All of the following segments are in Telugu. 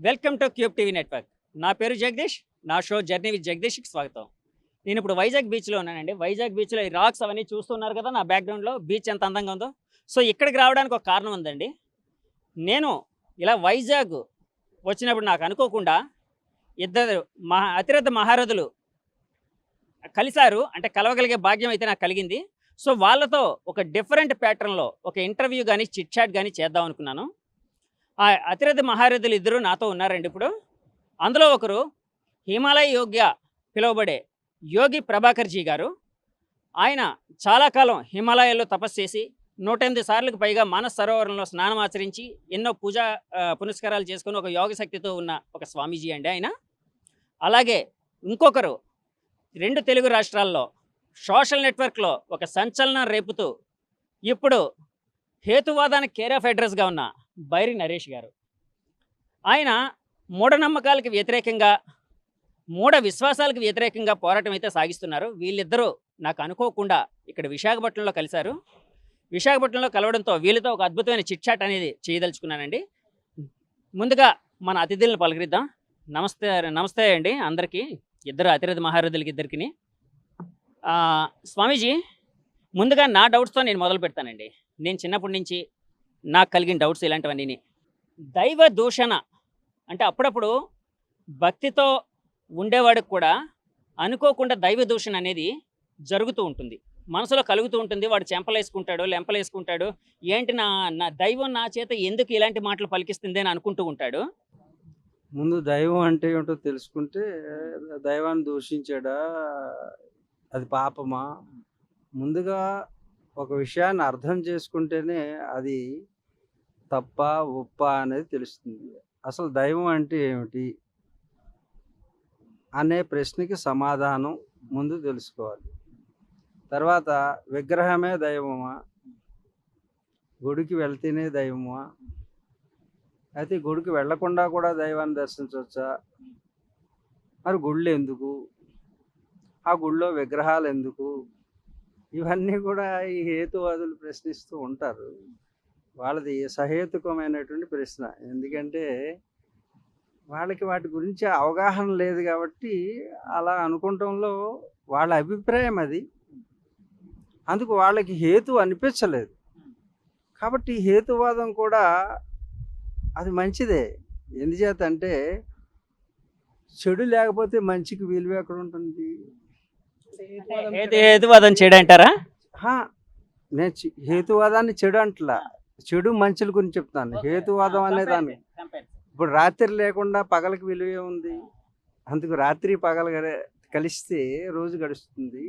Welcome to cube TV network. నా పేరు జగదీష్. నా షో జర్నీ విత్ జగదీష్కి స్వాగతం. నేను ఇప్పుడు వైజాగ్ బీచ్లో ఉన్నానండి. వైజాగ్ బీచ్లో ఈ రాక్స్ అవన్నీ చూస్తున్నారు కదా, నా బ్యాక్గ్రౌండ్లో బీచ్ ఎంత అందంగా ఉందో. సో ఇక్కడికి రావడానికి ఒక కారణం ఉందండి. నేను ఇలా వైజాగ్ వచ్చినప్పుడు నాకు అనుకోకుండా ఇద్దరు అతిరథ మహారథులు కలిశారు. అంటే కలవగలిగే భాగ్యం అయితే నాకు కలిగింది. సో వాళ్ళతో ఒక డిఫరెంట్ ప్యాటర్న్లో ఒక ఇంటర్వ్యూ కానీ చిట్ చాట్ కానీ చేద్దాం అనుకున్నాను. ఆ అతిరథ మహారథులు ఇద్దరు నాతో ఉన్నారండి ఇప్పుడు. అందులో ఒకరు హిమాలయ యోగ్య పిలువబడే యోగి ప్రభాకర్జీ గారు. ఆయన చాలా కాలం హిమాలయాల్లో తపస్సు చేసి 108 సార్లకు పైగా మానస్ సరోవరంలో స్నానం ఆచరించి ఎన్నో పూజా పునస్కారాలు చేసుకుని ఒక యోగ శక్తితో ఉన్న ఒక స్వామీజీ అండి ఆయన. అలాగే ఇంకొకరు 2 తెలుగు రాష్ట్రాల్లో సోషల్ నెట్వర్క్లో ఒక సంచలనం రేపుతూ ఇప్పుడు హేతువాదానికి కేర్ ఆఫ్ అడ్రస్గా ఉన్న బైరి నరేష్ గారు. ఆయన మూఢనమ్మకాలకు వ్యతిరేకంగా, మూఢ విశ్వాసాలకు వ్యతిరేకంగా పోరాటం అయితే సాగిస్తున్నారు. వీళ్ళిద్దరూ నాకు అనుకోకుండా ఇక్కడ విశాఖపట్నంలో కలిశారు. విశాఖపట్నంలో కలవడంతో వీళ్ళతో ఒక అద్భుతమైన చిట్ చాట్ అనేది చేయదలుచుకున్నానండి. ముందుగా మన అతిథులను పలకరిద్దాం. నమస్తే నమస్తే అండి అందరికీ, ఇద్దరు అతిరథ మహారథులకి ఇద్దరికి. స్వామీజీ, ముందుగా నా డౌట్స్తో నేను మొదలు పెడతానండి. నేను చిన్నప్పటి నుంచి నాకు కలిగిన డౌట్స్ ఇలాంటివన్నీ. దైవ దూషణ అంటే అప్పుడప్పుడు భక్తితో ఉండేవాడికి కూడా అనుకోకుండా దైవ దూషణ అనేది జరుగుతూ ఉంటుంది, మనసులో కలుగుతూ ఉంటుంది. వాడు చెంపలేసుకుంటాడు, లెంపలేసుకుంటాడు. ఏంటి నా దైవం నా చేత ఎందుకు ఇలాంటి మాటలు పలికిస్తుంది అని అనుకుంటూ ఉంటాడు. ముందు దైవం అంటే ఏమిటో తెలుసుకుంటే, దైవాన్ని దూషించాడా, అది పాపమా, ముందుగా ఒక విషయాన్ని అర్థం చేసుకుంటేనే అది తప్ప ఒప్ప అనేది తెలుస్తుంది. అసలు దైవం అంటే ఏమిటి అనే ప్రశ్నకి సమాధానం ముందు తెలుసుకోవాలి. తర్వాత విగ్రహమే దైవమా, గుడికి వెళ్తేనే దైవమా, అయితే గుడికి వెళ్లకుండా కూడా దైవాన్ని దర్శించవచ్చా, మరి గుళ్ళు ఎందుకు, ఆ గుళ్ళో విగ్రహాలు ఎందుకు, ఇవన్నీ కూడా ఈ హేతువాదులు ప్రశ్నిస్తూ ఉంటారు. వాళ్ళది సహేతుకమైనటువంటి ప్రశ్న. ఎందుకంటే వాళ్ళకి వాటి గురించి అవగాహన లేదు కాబట్టి అలా అనుకుంటంలో వాళ్ళ అభిప్రాయం అది. అందుకు వాళ్ళకి హేతు అనిపించలేదు. కాబట్టి హేతువాదం కూడా అది మంచిదే. ఎందుచేత అంటే చెడు లేకపోతే మంచికి విలువ ఎక్కడ ఉంటుంది? హేతువాదం చేయడంటారా? నేను హేతువాదాన్ని చెడు అంటలా, చెడు మంచుల గురించి చెప్తాను. హేతువాదం అనే దాన్ని ఇప్పుడు రాత్రి లేకుండా పగలకి విలువే ఉంది. అందుకు రాత్రి పగలు కలిస్తే రోజు గడుస్తుంది.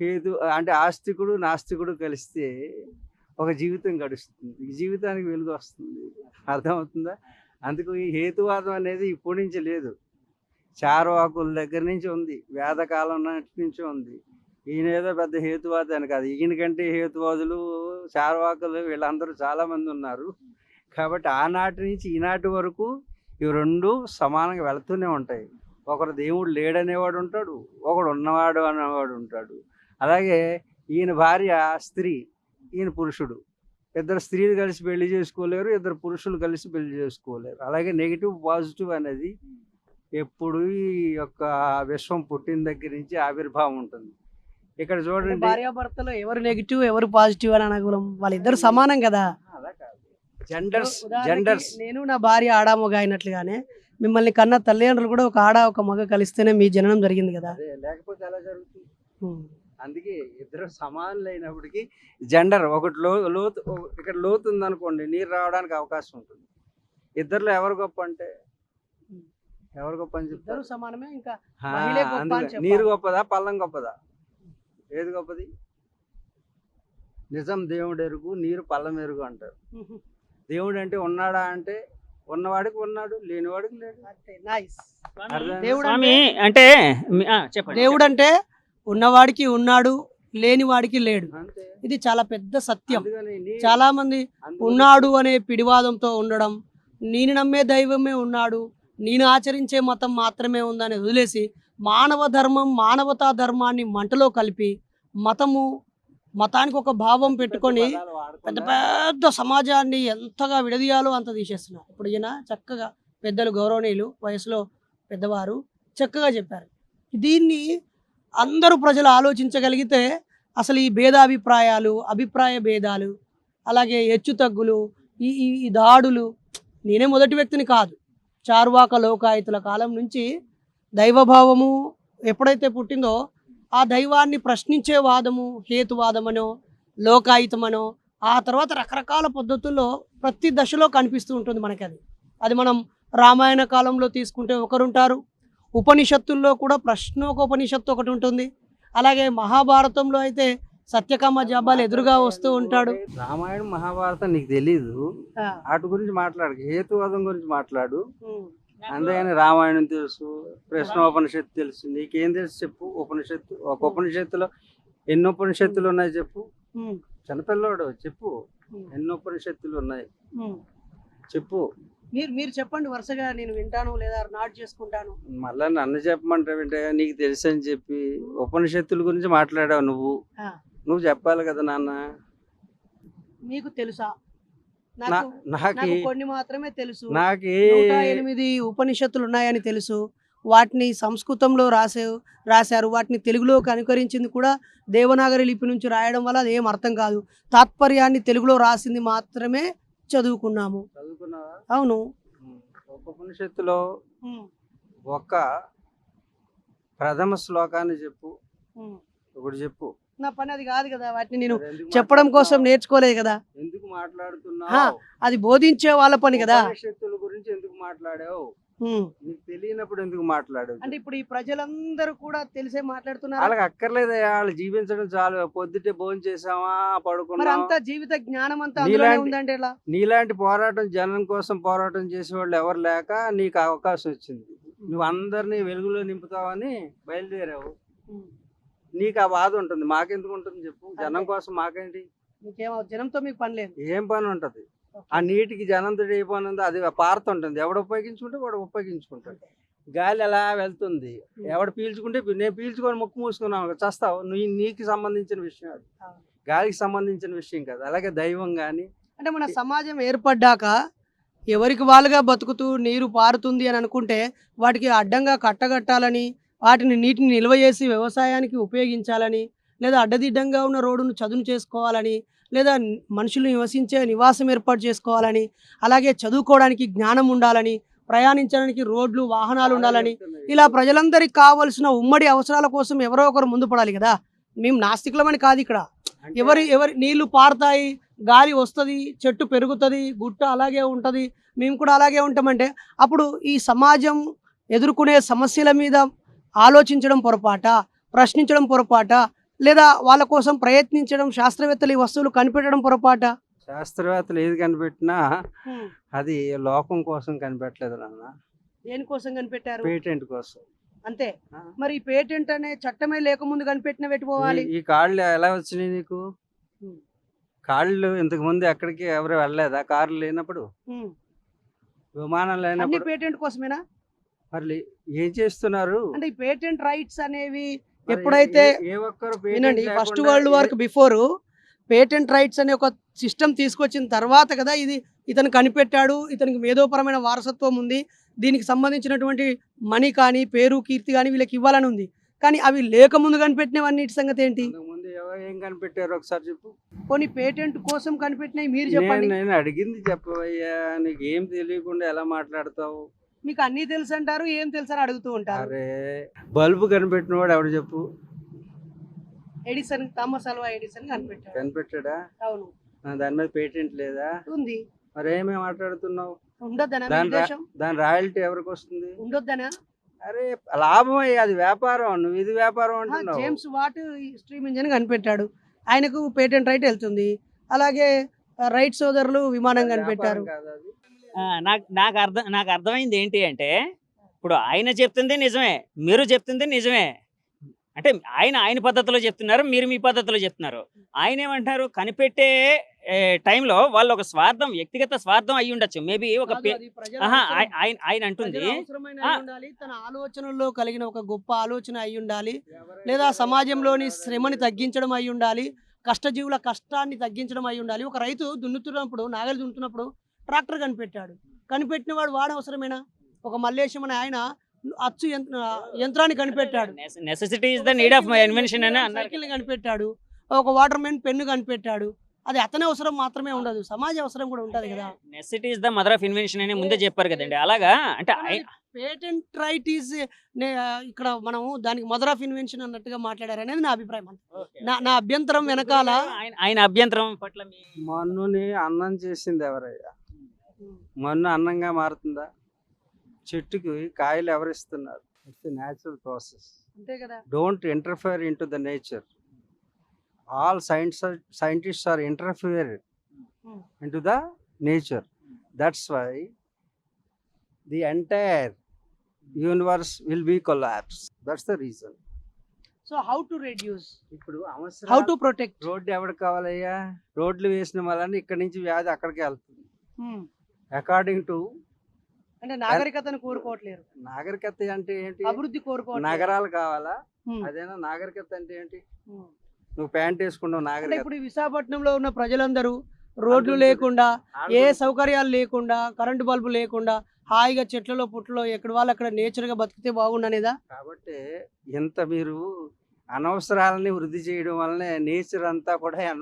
హేతు అంటే ఆస్తికుడు నాస్తికుడు కలిస్తే ఒక జీవితం గడుస్తుంది, ఈ జీవితానికి వెలుగు వస్తుంది. అర్థమవుతుందా? అందుకు ఈ హేతువాదం అనేది ఇప్పటి నుంచి లేదు, చార్వాకుల దగ్గర నుంచి ఉంది, వేదకాలం నుంచి ఉంది. ఈయన ఏదో పెద్ద హేతువాదాన్ని కాదు, ఈయనకంటే హేతువాదులు చార్వాకులు వీళ్ళందరూ చాలామంది ఉన్నారు. కాబట్టి ఆనాటి నుంచి ఈనాటి వరకు ఇవి రెండు సమానంగా వెళుతూనే ఉంటాయి. ఒకరు దేవుడు లేడనేవాడు ఉంటాడు, ఒకడు ఉన్నవాడు అనేవాడు ఉంటాడు. అలాగే ఈయన భార్య స్త్రీ, ఈయన పురుషుడు. ఇద్దరు స్త్రీలు కలిసి పెళ్లి చేసుకోలేరు, ఇద్దరు పురుషులు కలిసి పెళ్లి చేసుకోలేరు. అలాగే నెగిటివ్ పాజిటివ్ అనేది ఎప్పుడు ఈ యొక్క విశ్వం పుట్టిన దగ్గర నుంచి ఆవిర్భావం ఉంటుంది. ఇక్కడ చూడండి, భార్యాభర్తలో ఎవరు నెగిటివ్ ఎవరు పాజిటివ్ అని అనగలం, వాళ్ళిద్దరు సమానం కదా. అలా కాదు, జెండర్స్. నేను నా భార్య ఆడామొగ అయినట్లుగానే మిమ్మల్ని కన్న తల్లిదండ్రులు కూడా ఒక ఆడ ఒక మగ కలిస్తేనే మీ జననం జరిగింది కదా. లేకపోతే ఎలా జరుగుతుంది? అందుకే ఇద్దరు సమానులు అయినప్పటికీ జెండర్ ఒకటి లోతు, ఇక్కడ లోతు ఉందనుకోండి, నీరు రావడానికి అవకాశం ఉంటుంది. ఇద్దరులో ఎవరు గొప్ప అంటే ఎవరు గొప్ప అని చెప్తారు? సమానమే. ఇంకా నీరు గొప్పదా పల్లం గొప్పదా? ఏది గొప్పది? నిజం దేవుడు ఎరుగు, నీరు పల్లం ఎరుగు అంటారు. దేవుడు అంటే ఉన్నాడా అంటే ఉన్నవాడికి ఉన్నాడు, లేనివాడికి లేడు. దేవుడు అంటే ఉన్నవాడికి ఉన్నాడు, లేని వాడికి లేడు. ఇది చాలా పెద్ద సత్యం. చాలా మంది ఉన్నాడు అనే పిడివాదంతో ఉండడం, నేను నమ్మే దైవమే ఉన్నాడు, నేను ఆచరించే మతం మాత్రమే ఉందని వదిలేసి మానవ ధర్మం మానవతా ధర్మాన్ని మంటలో కలిపి మతానికి ఒక భావం పెట్టుకొని పెద్ద పెద్ద సమాజాన్ని ఎంతగా విడదీయాలో అంత తీసేస్తున్నారు. ఇప్పుడు ఈయన చక్కగా పెద్దలు గౌరవనీయులు వయసులో పెద్దవారు చక్కగా చెప్పారు. దీన్ని అందరూ ప్రజలు ఆలోచించగలిగితే అసలు ఈ భేదాభిప్రాయాలు, అభిప్రాయ భేదాలు, అలాగే హెచ్చు తగ్గులు, ఈ ఈ ఈ దాడులు, నేనే మొదటి వ్యక్తిని కాదు. చార్వాక లోకాయుతుల కాలం నుంచి దైవభావము ఎప్పుడైతే పుట్టిందో ఆ దైవాన్ని ప్రశ్నించే వాదము హేతువాదమనో లోకాయుతమనో ఆ తర్వాత రకరకాల పద్ధతుల్లో ప్రతి దశలో కనిపిస్తూ ఉంటుంది మనకి. అది మనం రామాయణ కాలంలో తీసుకుంటే ఒకరుంటారు, ఉపనిషత్తుల్లో కూడా ప్రశ్నోపనిషత్తు ఒకటి ఉంటుంది, అలాగే మహాభారతంలో అయితే సత్యకామ జాబాలు ఎదురుగా వస్తూ ఉంటాడు. రామాయణం మహాభారతం నీకు తెలీదు, వాటి గురించి మాట్లాడు, హేతువాదం గురించి మాట్లాడు. అందుకని రామాయణం తెలుసు, ప్రశ్నోపనిషత్తు తెలుసు, నీకేం తెలుసు చెప్పు. ఉపనిషత్తు, ఒక ఉపనిషత్తులో ఎన్ని ఉపనిషత్తులు ఉన్నాయి చెప్పు. చిన్నపిల్లోడు చెప్పు, ఎన్ని ఉపనిషత్తులు ఉన్నాయి చెప్పు. మీరు చెప్పండి వరుసగా, నేను వింటాను లేదా నోట్ చేసుకుంటాను. మళ్ళా నన్ను చెప్పమంటే వింటే నీకు తెలుసు అని చెప్పి ఉపనిషత్తుల గురించి మాట్లాడావు నువ్వు చెప్పాలి కదా నాన్న. మీకు తెలుసా? నాకు కొన్ని మాత్రమే తెలుసు. నాకు 108 ఉపనిషత్తులు ఉన్నాయని తెలుసు. వాటిని సంస్కృతంలో రాశారు, వాటిని తెలుగులోకి అనుకరించింది కూడా దేవనాగరి లిపి నుంచి రాయడం వల్ల అది ఏం అర్థం కాదు. తాత్పర్యాన్ని తెలుగులో రాసింది మాత్రమే చదువుకున్నాము. అవును. ఒక ఉపనిషత్తులో ఒక ప్రథమ శ్లోకాన్ని చెప్పు, ఒకటి చెప్పు. నా పని అది కాదు కదా, వాటిని నేను చెప్పడం కోసం నేర్చుకోలేదు కదా. ఎందుకు మాట్లాడుతున్నావు? అది బోధించే వాళ్ళ పని కదా. ఉపనిషత్తుల గురించి ఎందుకు మాట్లాడావు? నీకు తెలియనప్పుడు ఎందుకు మాట్లాడావు? అంటే ఇప్పుడు ఈ ప్రజలందరూ కూడా తెలిసే మాట్లాడుతున్నారు. వాళ్ళకి అక్కర్లేదు, వాళ్ళు జీవించడం చాలు. పొద్దుటే భోజనం చేసామా, పడుకున్నా. అంతా జీవిత జ్ఞానం అంతా అందులోనే ఉందంటే ఎలా? నీలాంటి పోరాటం, జనం కోసం పోరాటం చేసే వాళ్ళు ఎవరు లేక నీకు అవకాశం వచ్చింది. నువ్వు అందరినీ వెలుగులో నింపుతావని బయలుదేరావు. నీకు ఆ బాధ ఉంటుంది, మాకెందుకు ఉంటుంది చెప్పు. జనం కోసం మాకేంటి? జనంతో మీకు పని లేదు. ఏం పని ఉంటది? ఆ నీటికి జనంతో ఏ పని ఉందో అది పారుతుంటుంది. ఎవడు ఉపయోగించుకుంటే వాడు ఉపయోగించుకుంటాడు. గాలి ఎలా వెళ్తుంది, ఎవడు పీల్చుకుంటే నేను పీల్చుకొని ముక్కు మూసుకున్నావు చస్తావు. నీకు సంబంధించిన విషయం అది, గాలికి సంబంధించిన విషయం కాదు. అలాగే దైవం కానీ, అంటే మన సమాజం ఏర్పడ్డాక ఎవరికి వాళ్ళుగా బతుకుతూ నీరు పారుతుంది అని అనుకుంటే వాటికి అడ్డంగా కట్టగట్టాలని, వాటిని నీటిని నిల్వ చేసి వ్యవసాయానికి ఉపయోగించాలని, లేదా అడ్డదిడ్డంగా ఉన్న రోడ్డును చదును చేసుకోవాలని, లేదా మనుషులు నివసించే నివాసం ఏర్పాటు చేసుకోవాలని, అలాగే చదువుకోవడానికి జ్ఞానం ఉండాలని, ప్రయాణించడానికి రోడ్లు వాహనాలు ఉండాలని, ఇలా ప్రజలందరికీ కావలసిన ఉమ్మడి అవసరాల కోసం ఎవరో ఒకరు ముందు పడాలి కదా. మేము నాస్తికులమని కాదు ఇక్కడ. ఎవరి నీళ్లు పారుతాయి, గాలి వస్తుంది, చెట్టు పెరుగుతుంది, గుట్ట అలాగే ఉంటుంది, మేము కూడా అలాగే ఉంటామంటే అప్పుడు ఈ సమాజం ఎదుర్కొనే సమస్యల మీద ఆలోచించడం పొరపాట, ప్రశ్నించడం పొరపాట, లేదా వాళ్ళ కోసం ప్రయత్నించడం, శాస్త్రవేత్తలు ఈ వస్తువులు కనిపెట్టడం పొరపాట? శాస్త్రవేత్తలు ఏది కనిపెట్టినా అది లోకం కోసం కనిపెట్టలేదు నాన్న. దేనికోసం కనిపెట్టారు? పేటెంట్ కోసం. అంతే. మరి ఈ పేటెంట్ అనే చట్టమే లేకముందు కనిపెట్టిన పెట్టుకోవాలి. ఈ కాళ్ళు ఎలా వచ్చినాయి నీకు? కాళ్ళు ఇంతకు ముందు ఎక్కడికి ఎవరు వెళ్ళలేదా? కార్లు లేనప్పుడు, విమానం లేనప్పుడు పేటెంట్ కోసమేనా? మరి ఏం చేస్తున్నారు? అంటే ఈ పేటెంట్ రైట్స్ అనేవి ఎప్పుడైతే వినండి, first world war before patent rights అనే ఒక సిస్టమ్ తీసుకొచ్చిన తర్వాత కదా ఇది ఇతను కనిపెట్టాడు, ఇతనికి మేధోపరమైన వారసత్వం ఉంది, దీనికి సంబంధించినటువంటి మనీ కానీ పేరు కీర్తి కానీ వీళ్ళకి ఇవ్వాలని ఉంది. కానీ అవి లేకముందు కనిపెట్టినవన్నిటి సంగతి ఏంటి? ఏం కనిపెట్టారు ఒకసారి చెప్పు. కొన్ని పేటెంట్ కోసం కనిపెట్టినవి మీరు చెప్పండి. నేను అడిగింది చెప్పవయ్యా, నీకు ఏం తెలియకుండా ఎలా మాట్లాడతావు? మీకు అన్నీ తెలుసు అంటారు, ఏం తెలుసు అని అడుగుతూ ఉంటారు. అరే బల్బు కనిపెట్టిన వాడు ఎవడు చెప్పు? ఎడిసన్, థామస్ అల్వా ఎడిసన్ కనిపెట్టాడా? అవును. దాని మీద పేటెంట్ లేదా? ఉంది. మరి ఏమేమి మాట్లాడుతున్నావు? ఉండొద్దనా? దాని రాయల్టీ ఎవరికి వస్తుంది? ఉండొద్దనా? అరే లాభం అయ్యి, అది వ్యాపారం. నువ్వు ఇది వ్యాపారం అంటున్నావు. జేమ్స్ వాట్ స్ట్రీమ్ ఇంజిన్ కనిపెట్టాడు, ఆయనకు పేటెంట్ రైట్ వెళ్తుంది. అలాగే రైట్ సోదరులు విమానం కనిపెట్టారు. నాకు అర్థమైంది ఏంటి అంటే, ఇప్పుడు ఆయన చెప్తుంది నిజమే, మీరు చెప్తుంది నిజమే. అంటే ఆయన పద్ధతిలో చెప్తున్నారు, మీరు మీ పద్ధతిలో చెప్తున్నారు. ఆయన ఏమంటారు, కనిపెట్టే టైంలో వాళ్ళు ఒక స్వార్థం, వ్యక్తిగత స్వార్థం అయ్యి ఉండొచ్చు. మేబీ ఒక ఆయన అంటుంది తన ఆలోచనల్లో కలిగిన ఒక గొప్ప ఆలోచన అయి ఉండాలి, లేదా సమాజంలోని శ్రమని తగ్గించడం అయి ఉండాలి, కష్టజీవుల కష్టాన్ని తగ్గించడం అయి ఉండాలి. ఒక రైతు దున్నుతున్నప్పుడు, నాగలి దున్నుతున్నప్పుడు ట్రాక్టర్ కనిపెట్టాడు. కనిపెట్టిన వాడు అవసరమేనా? ఒక మల్లేశం అనే ఆయన అచ్చు యంత్రాన్ని కనిపెట్టాడు, necessity is the need of my invention అని అన్నారు. సైకిల్ కనిపెట్టాడు, ఒక వాటర్ మ్యాన్ పెన్ను కనిపెట్టాడు. అది అతని అవసరం మాత్రమే ఉండదు, సమాజ అవసరం కూడా ఉంటది కదా. Necessity is the mother of invention అని ముందే చెప్పారు కదండి. అలాగా అంటే పేటెంట్ రైట్ ఈజ్ ఇక్కడ మనము దానికి మదర్ ఆఫ్ ఇన్వెన్షన్ అన్నట్టుగా మాట్లాడారు అనేది నా అభిప్రాయం. నా అభ్యంతరం వెనకాల ఆయన అభ్యంతరం పట్ల మన్నుని అన్నం చేసింది ఎవరయ్యా? మన్ను అన్నంగా మారుతుందా? చెట్టుకి కాయలు ఎవరిస్తున్నారు? It's natural process. అంతే కదా. Don't interfere in to the nature. All scientists are interfering into the nature. That's why the entire universe will be collapsed. That's the reason. So how to reduce? ఇప్పుడు How to protect? రోడ్డు ఎవరికి కావాలయ్యా? రోడ్లు వేసిన వల్ల ఇక్కడి నుంచి వ్యాధి అక్కడికి వెళ్తుంది. అకార్డింగ్ టు అంటే నాగరికతను కోరుకోవట్లేరు. నాగరికత అంటే ఏంటి? అభివృద్ధి కోరుకోవట్లేదు. నగరాలు కావాలా? అదేనా నాగరికత అంటే ఏంటి? నువ్వు ప్యాంట్ వేసుకున్నావు నాగరికత. ఇప్పుడు విశాఖపట్నంలో ఉన్న ప్రజలందరూ రోడ్లు లేకుండా, ఏ సౌకర్యాలు లేకుండా, కరెంటు బల్బు లేకుండా హాయిగా చెట్లలో పుట్టలో ఎక్కడ వాళ్ళు అక్కడ నేచర్ గా బతికితే బాగుండనేదా? కాబట్టి ఇంత మీరు అనవసరాలని వృద్ధి చేయడం వల్లనే నేచర్ అంతా కూడా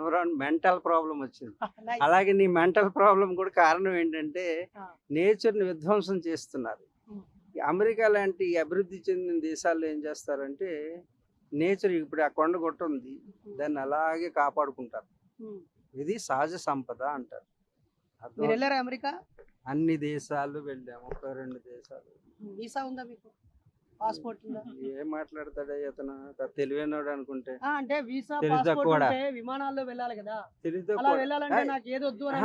మెంటల్ ప్రాబ్లం వచ్చింది. అలాగే నీ మెంటల్ ప్రాబ్లం కూడా కారణం ఏంటంటే నేచర్ ని విధ్వంసం చేస్తున్నారు. అమెరికా లాంటి అభివృద్ధి చెందిన దేశాల్లో ఏం చేస్తారంటే నేచర్ ఇప్పుడు ఆ కొండ గుట్ట ఉంది, దాన్ని అలాగే కాపాడుకుంటారు. ఇది సహజ సంపద అంటారు. మీరు వెళ్ళారా అమెరికా? అన్ని దేశాలు వెళ్ళాము, 32 దేశాలు. వీసా ఉందా మీకు? పాస్పోర్ట్ ఉందా? ఏం మాట్లాడతాడే అతను, తెలివైనడు అనుకుంటే. అంటే వీసా పాస్పోర్ట్ ఉంటే విమానాల్లో వెళ్ళాలి కదా. అలా వెళ్ళాలంటే నాకు ఏది వద్దు అని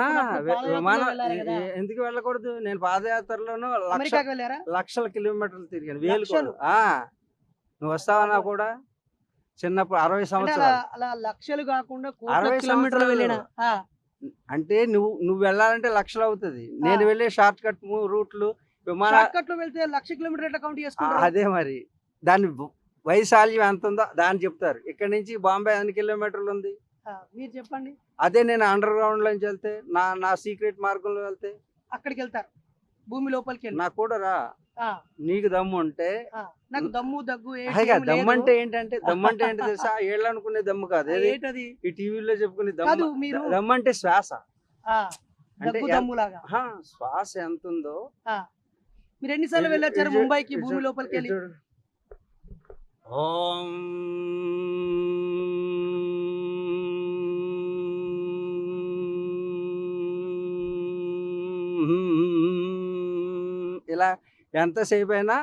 ఎందుకు వెళ్ళకూడదు? నేను పాదయాత్రలోనూ అమెరికాకి వెళ్ళారా? లక్షల కిలోమీటర్లు తిరిగాను, వేలు కూడా. నువ్వు వస్తావన్నా కూడా చిన్నప్పుడు 60 సంవత్సరాలు, అలా లక్షలు కాకుండా 60 కిలోమీటర్లు వెళ్ళినా. అంటే నువ్వు వెళ్ళాలంటే లక్షలు అవుతుంది. నేను వెళ్ళే షార్ట్ కట్ రూట్లు విమానం వెళ్తే 1,00,000 కిలోమీటర్ ఎట్లా కౌంట్ చేసుకుంటారు? అదే మరి దాని వైశాల్యం ఎంత ఉందో దాన్ని చెప్తారు. ఇక్కడ నుంచి బాంబే ఎన్ని కిలోమీటర్లు ఉంది మీరు చెప్పండి. అదే నేను అండర్ గ్రౌండ్ లోంచి వెళ్తే, నా సీక్రెట్ మార్గంలో వెళ్తే అక్కడికి వెళ్తారు, భూమి లోపలికి వెళ్ళి. నాకు కూడా రా, నీకు దమ్ము ఉంటే. నాకు దమ్ము దగ్గు దమ్ము అంటే ఏంటంటే, దమ్ము అంటే ఏంటి తెలుసా? ఏళ్ళు అనుకునే దమ్ము కాదు, ఈ టీవీలో చెప్పుకునే దమ్ము. దమ్ము అంటే శ్వాస. అంటే శ్వాస ఎంత ఉందో. మీరు ఎన్నిసార్లు వెళ్ళొచ్చారు ముంబైకి భూమి లోపలికి వెళ్ళి? ఓం ఇలా ఎంతసేపు అయినా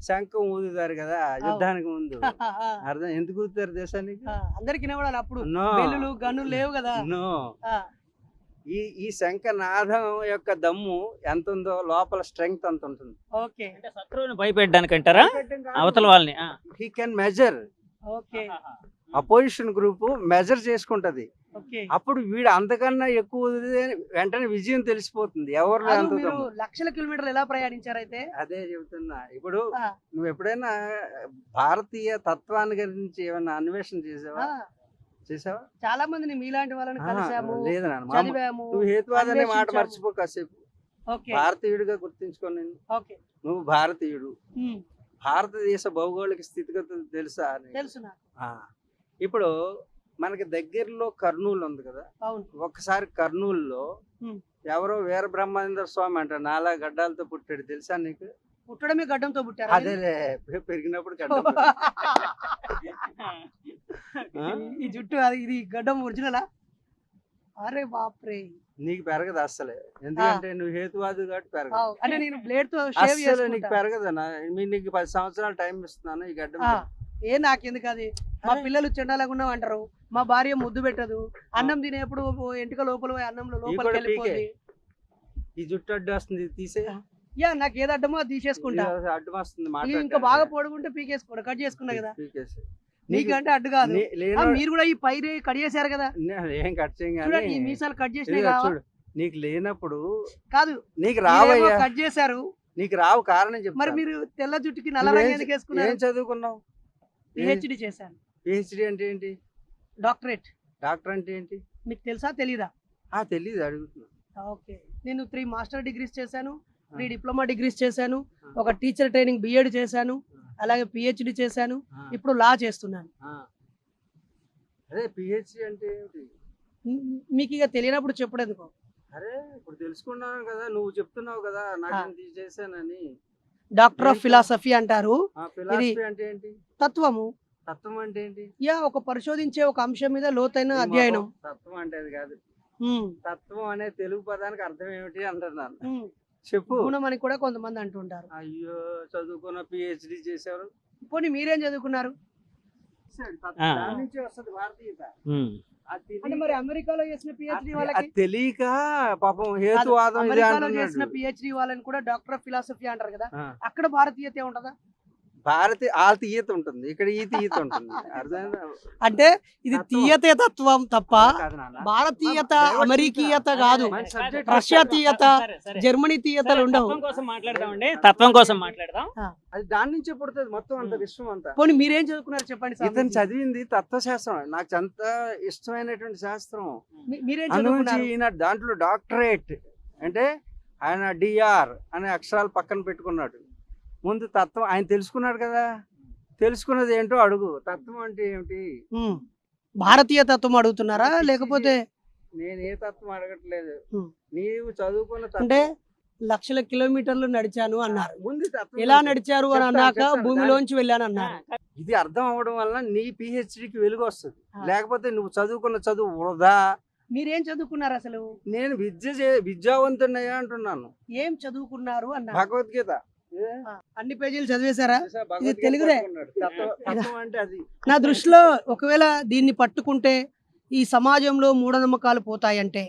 శంఖం ఊదుతారు కదా యుద్ధానికి ముందు. అర్థం ఎందుకు ఊదుతారు దేశానికి? అందరికి అప్పుడు గన్నులు లేవు కదా. ఈ శంఖ నాదం యొక్క దమ్ము ఎంత ఉందో, లోపల స్ట్రెంగ్త్ అంత ఉంటుంది. ఓకే, అంటే శత్రువుని భయపెట్టడానికి అంటారా అవతల వాళ్ళని? He can measure. Okay, opposition group measure చేసుకుంటది. అప్పుడు వీడు అంతకన్నా ఎక్కువ వెంటనే విజయం తెలిసిపోతుంది ఎవరు. లక్షల కిలోమీటర్లు ఎలా ప్రయాణించారు అయితే? అదే చెబుతున్నా. ఇప్పుడు నువ్వు ఎప్పుడైనా భారతీయ తత్వాన్ని గురించి ఏమైనా అన్వేషణ చేసావా? చాలా మందిని మీలాంటి వాళ్ళని కలిసాము, లేదు నువ్వు హేతువాద అనే మాట మర్చిపో కాసేపు. భారతీయుడిగా గుర్తించుకోని నువ్వు భారతీయుడు. భారతదేశ భౌగోళిక స్థితిగతులు తెలుసా? తెలుసు. ఇప్పుడు మనకి దగ్గరలో కర్నూలు ఉంది కదా. ఒక్కసారి కర్నూలులో ఎవరో వీర బ్రహ్మేంద్ర స్వామి అంట నాలా గడ్డాలతో పుట్టాడు, తెలుసా నీకు? పుట్టడమే గడ్డంతో పుట్టారు. అదేలే, పెరిగినప్పుడు గడ్డం. ఈ జుట్టు ఇది గడ్డం ఒరిజినలా? అరే బాప్రే, నీకు పెరగదు అస్సలే, ఎందుకంటే నువ్వు హేతువాది కాబట్టి పెరగదు. అంటే నేను బ్లేడ్ తో షేవ్ చేసుకుంటా. నీకు పెరగదనా? నీకు 10 సంవత్సరాలు టైం ఇస్తున్నాను ఈ గడ్డం. నాకెందుకు? అది మా పిల్లలు చెండాలకుండా అంటారు, మా భార్య ముద్దు పెట్టదు, అన్నం తినేప్పుడు ఎంటిక లోపల అన్నంలో లోపలికి వెళ్ళిపోతుంది. ఈ జుట్టు అడ్డు వస్తుంది, తీసే. నాకు ఏది అడ్డమో అది తీసేసుకుంటా. అడ్డం వస్తుంది, ఇంకా బాగా పొడుగుంటే పీకేసుకోండి, కట్ చేసుకున్నా కదా. నీకంటే అడ్డు కాదు. మీరు కూడా ఈ పైరే కట్ చేశారు కదా. ఏం కట్ చేయండి, ఈ మీసాలు కట్ చేసినా నీకు లేనప్పుడు కాదు, నీకు రావయ్యా. కట్ చేశారు, నీకు రావు, కారణం చెప్పు. మరి మీరు తెల్ల జుట్టుకి నల్ల రంగు ఎందుకు వేసుకున్నారు? ఏం చదువుకున్నావు? పిహెచ్డి చేశాను. పిహెచ్డి అంటే ఏంటి? డాక్టరేట్. డాక్టర్ అంటే ఏంటి మీకు తెలుసా తెలీదా? తెలీదు, అడుగుతున్నా. ఓకే. నేను 3 మాస్టర్ డిగ్రీస్ చేశాను, 3 డిప్లొమా డిగ్రీస్ చేశాను, ఒక టీచర్ ట్రైనింగ్ బిఎడ్ చేశాను, అలాగే పిహెచ్డి చేశాను, ఇప్పుడు లా చేస్తున్నాను. అదే పిహెచ్డి అంటే ఏమిటి? మీకు ఇక తెలియనప్పుడు చెప్పడం ఎందుకు? అరే ఇప్పుడు తెలుసుకున్నాను కదా, నువ్వు చెప్తున్నావు కదా నాకు ఇది చేశానని. డాక్టర్ ఆఫ్ ఫిలాసఫీ అంటారు. ఫిలాసఫీ అంటే ఏంటి? తత్వము. తత్వం అంటే ఏంటి? ఒక పరిశోధించే ఒక అంశం మీద లోతైన అధ్యయనం. తత్వం అంటే అది కాదు. తత్వం అనే తెలుగు పదానికి అర్థం ఏమిటి అంటున్నాను. చెప్పు. గుణం అని కూడా కొంతమంది అంటుంటారు. అయ్యో చదువుకున్న పిహెచ్డి చేశారు. పోనీ మీరేం చదువుకున్నారు? దాని నుంచి వస్తుంది భారతీయత. అంటే మరి అమెరికాలో చేసిన పిహెచ్డి వాళ్ళకి తెలియక పాపం హేతువాదం ఇది అమెరికాలో చేసిన అంటున్నాడు. పిహెచ్డి వాళ్ళని కూడా డాక్టర్ ఆఫ్ ఫిలాసఫీ అంటారు కదా, అక్కడ భారతీయత ఉంటదా? ఆల్తి ఈత ఉంటుంది, ఇక్కడ ఈత ఉంటుంది. అర్థమైందా? అంటే ఇది తత్వం. తీయతే తత్వం తప్ప కాదు నాన్న. భారతీయత దైవత్వం అమెరికీయత కాదు, మంచి subject రష్యా చెప్పారు. తీయత, జర్మనీ తీయతలు ఉండవు. తత్వం కోసం మాట్లాడదామండి, తత్వం కోసం మాట్లాడదాం. అది దాని నుంచే పుడుతుంది మొత్తం అంత విశ్వం అంతా. పోనీ మీరేం చదువుకున్నారు చెప్పండి. ఇతను స్వామీజీ. చదివింది తత్వశాస్త్రం, నాకు ఎంత ఇష్టమైనటువంటి శాస్త్రం. మీరేం అందుగురించి చదువుకున్నారు? ఈయన దాంట్లో డాక్టరేట్ అంటే ఆయన డిఆర్ అనే అక్షరాలు పక్కన పెట్టుకున్నాడు. ముందు తత్వం ఆయన తెలుసుకున్నాడు కదా, తెలుసుకున్నది ఏంటో అడుగు. తత్వం అంటే ఏమిటి? భారతీయ తత్వం అడుగుతున్నారా లేకపోతే? నేను ఏ తత్వం అడగట్లేదు, ఉమ్. నీవు చదువుకున్న తత్వం. అంటే లక్షల కిలోమీటర్లు నడిచాను అన్నారు. ముందు తత్వం ఎలా తెలుసు. నడిచారు అని చెప్తాను, అన్నాక చెప్తాను. భూమిలోంచి వెళ్ళాను అన్నారు. ఇది అర్థం అవ్వడం వల్ల నీ పిహెచ్డికి వెలుగు వస్తుంది. ఆ. లేకపోతే నువ్వు చదువుకున్న చదువు వృధా. మీరేం చదువుకున్నారు అసలు? నేను విద్యావంతున్నయ్యా అంటున్నాను. ఏం చదువుకున్నారు అన్నారు. భగవద్గీత అన్ని పేజీలు చదివేశారా? భగవద్గీత తెలుగుదే. పట్టుకున్నాడు. తత్వం అంటే అది. నా దృష్టిలో ఒకవేళ దీన్ని పట్టుకుంటే ఈ సమాజంలో మూఢనమ్మకాలు పోతాయంటే,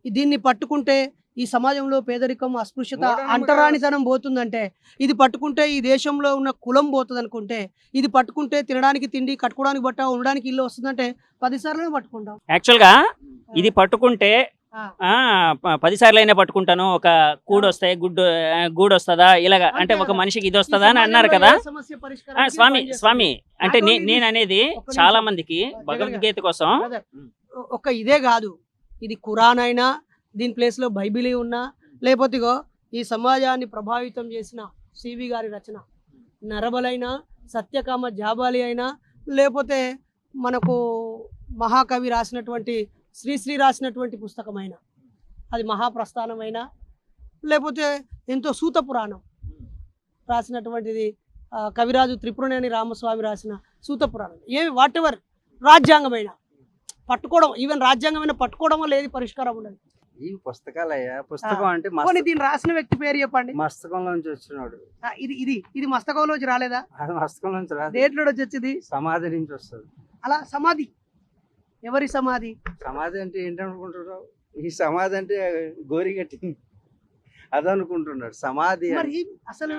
దీన్ని పట్టుకుంటే ఈ సమాజంలో పేదరికం, అస్పృశ్యత, మూఢనమ్మకాలు- అంటరానితనం పోతుందంటే, ఇది పట్టుకుంటే ఈ దేశంలో ఉన్న కులం పోతుంది అనుకుంటే, ఇది పట్టుకుంటే తినడానికి తిండి, కట్టుకోవడానికి బట్ట, ఉండడానికి ఇల్లు వస్తుందంటే 10 సార్లు పట్టుకుంటాం. యాక్చువల్ గా ఇది పట్టుకుంటే ఆ. 10 సార్లు అయినా పట్టుకుంటాను, ఒక కూడు వస్తాయి, గూడు వస్తుందా, ఇలాగా అంటే ఒక మనిషికి ఇది వస్తుందా అని అన్నారు కదా. సమస్య ఆ, పరిష్కారానికి స్వామి పనిచేస్తుంది. స్వామి అంటే Not only నేను అనేది ఒక్క నిమిషం. చాలా మందికి జగన్ భగవద్గీత కోసం Brother, ఒక ఇదే కాదు, ఇది ఖురాన్ అయినా, దీని ప్లేస్ లో బైబిల్ ఉన్నా, లేకపోతే ఇగో ఈ సమాజాన్ని ప్రభావితం చేసిన సివి గారి రచన నరబలైనా, సత్యకామ జాబాలి అయినా, లేకపోతే మనకు మహాకవి రాసినటువంటి శ్రీశ్రీ రాసినటువంటి పుస్తకమైనా, అది మహాప్రస్థానమైనా, లేకపోతే ఎంతో సూత పురాణం రాసినటువంటిది, కవిరాజు త్రిపురనేని రామస్వామి రాసిన సూత పురాణం, ఏమి వాట్ ఎవర్, రాజ్యాంగమైన పట్టుకోవడం, ఈవెన్ రాజ్యాంగమైన పట్టుకోవడం వల్ల ఏది పరిష్కారం ఉండదు. ఈ పుస్తకాలయ్యా, పుస్తకం అంటే పోనీ దీన్ని రాసిన వ్యక్తి పేరు చెప్పండి. మస్తకంలోంచి వచ్చినాడు. ఇది ఇది ఇది మస్తకంలోంచి రాలేదా? అది మస్తకంలోంచి రాదు, దేంట్లో వచ్చి వచ్చింది? సమాధి నుంచి వస్తుంది. అలా సమాధి, ఎవరి సమాధి? సమాధి అంటే ఏంటనుకుంటున్నావు? ఈ సమాధి అంటే గోరిగట్టి అదనుకుంటున్నాడు. సమాధి మరి అసలు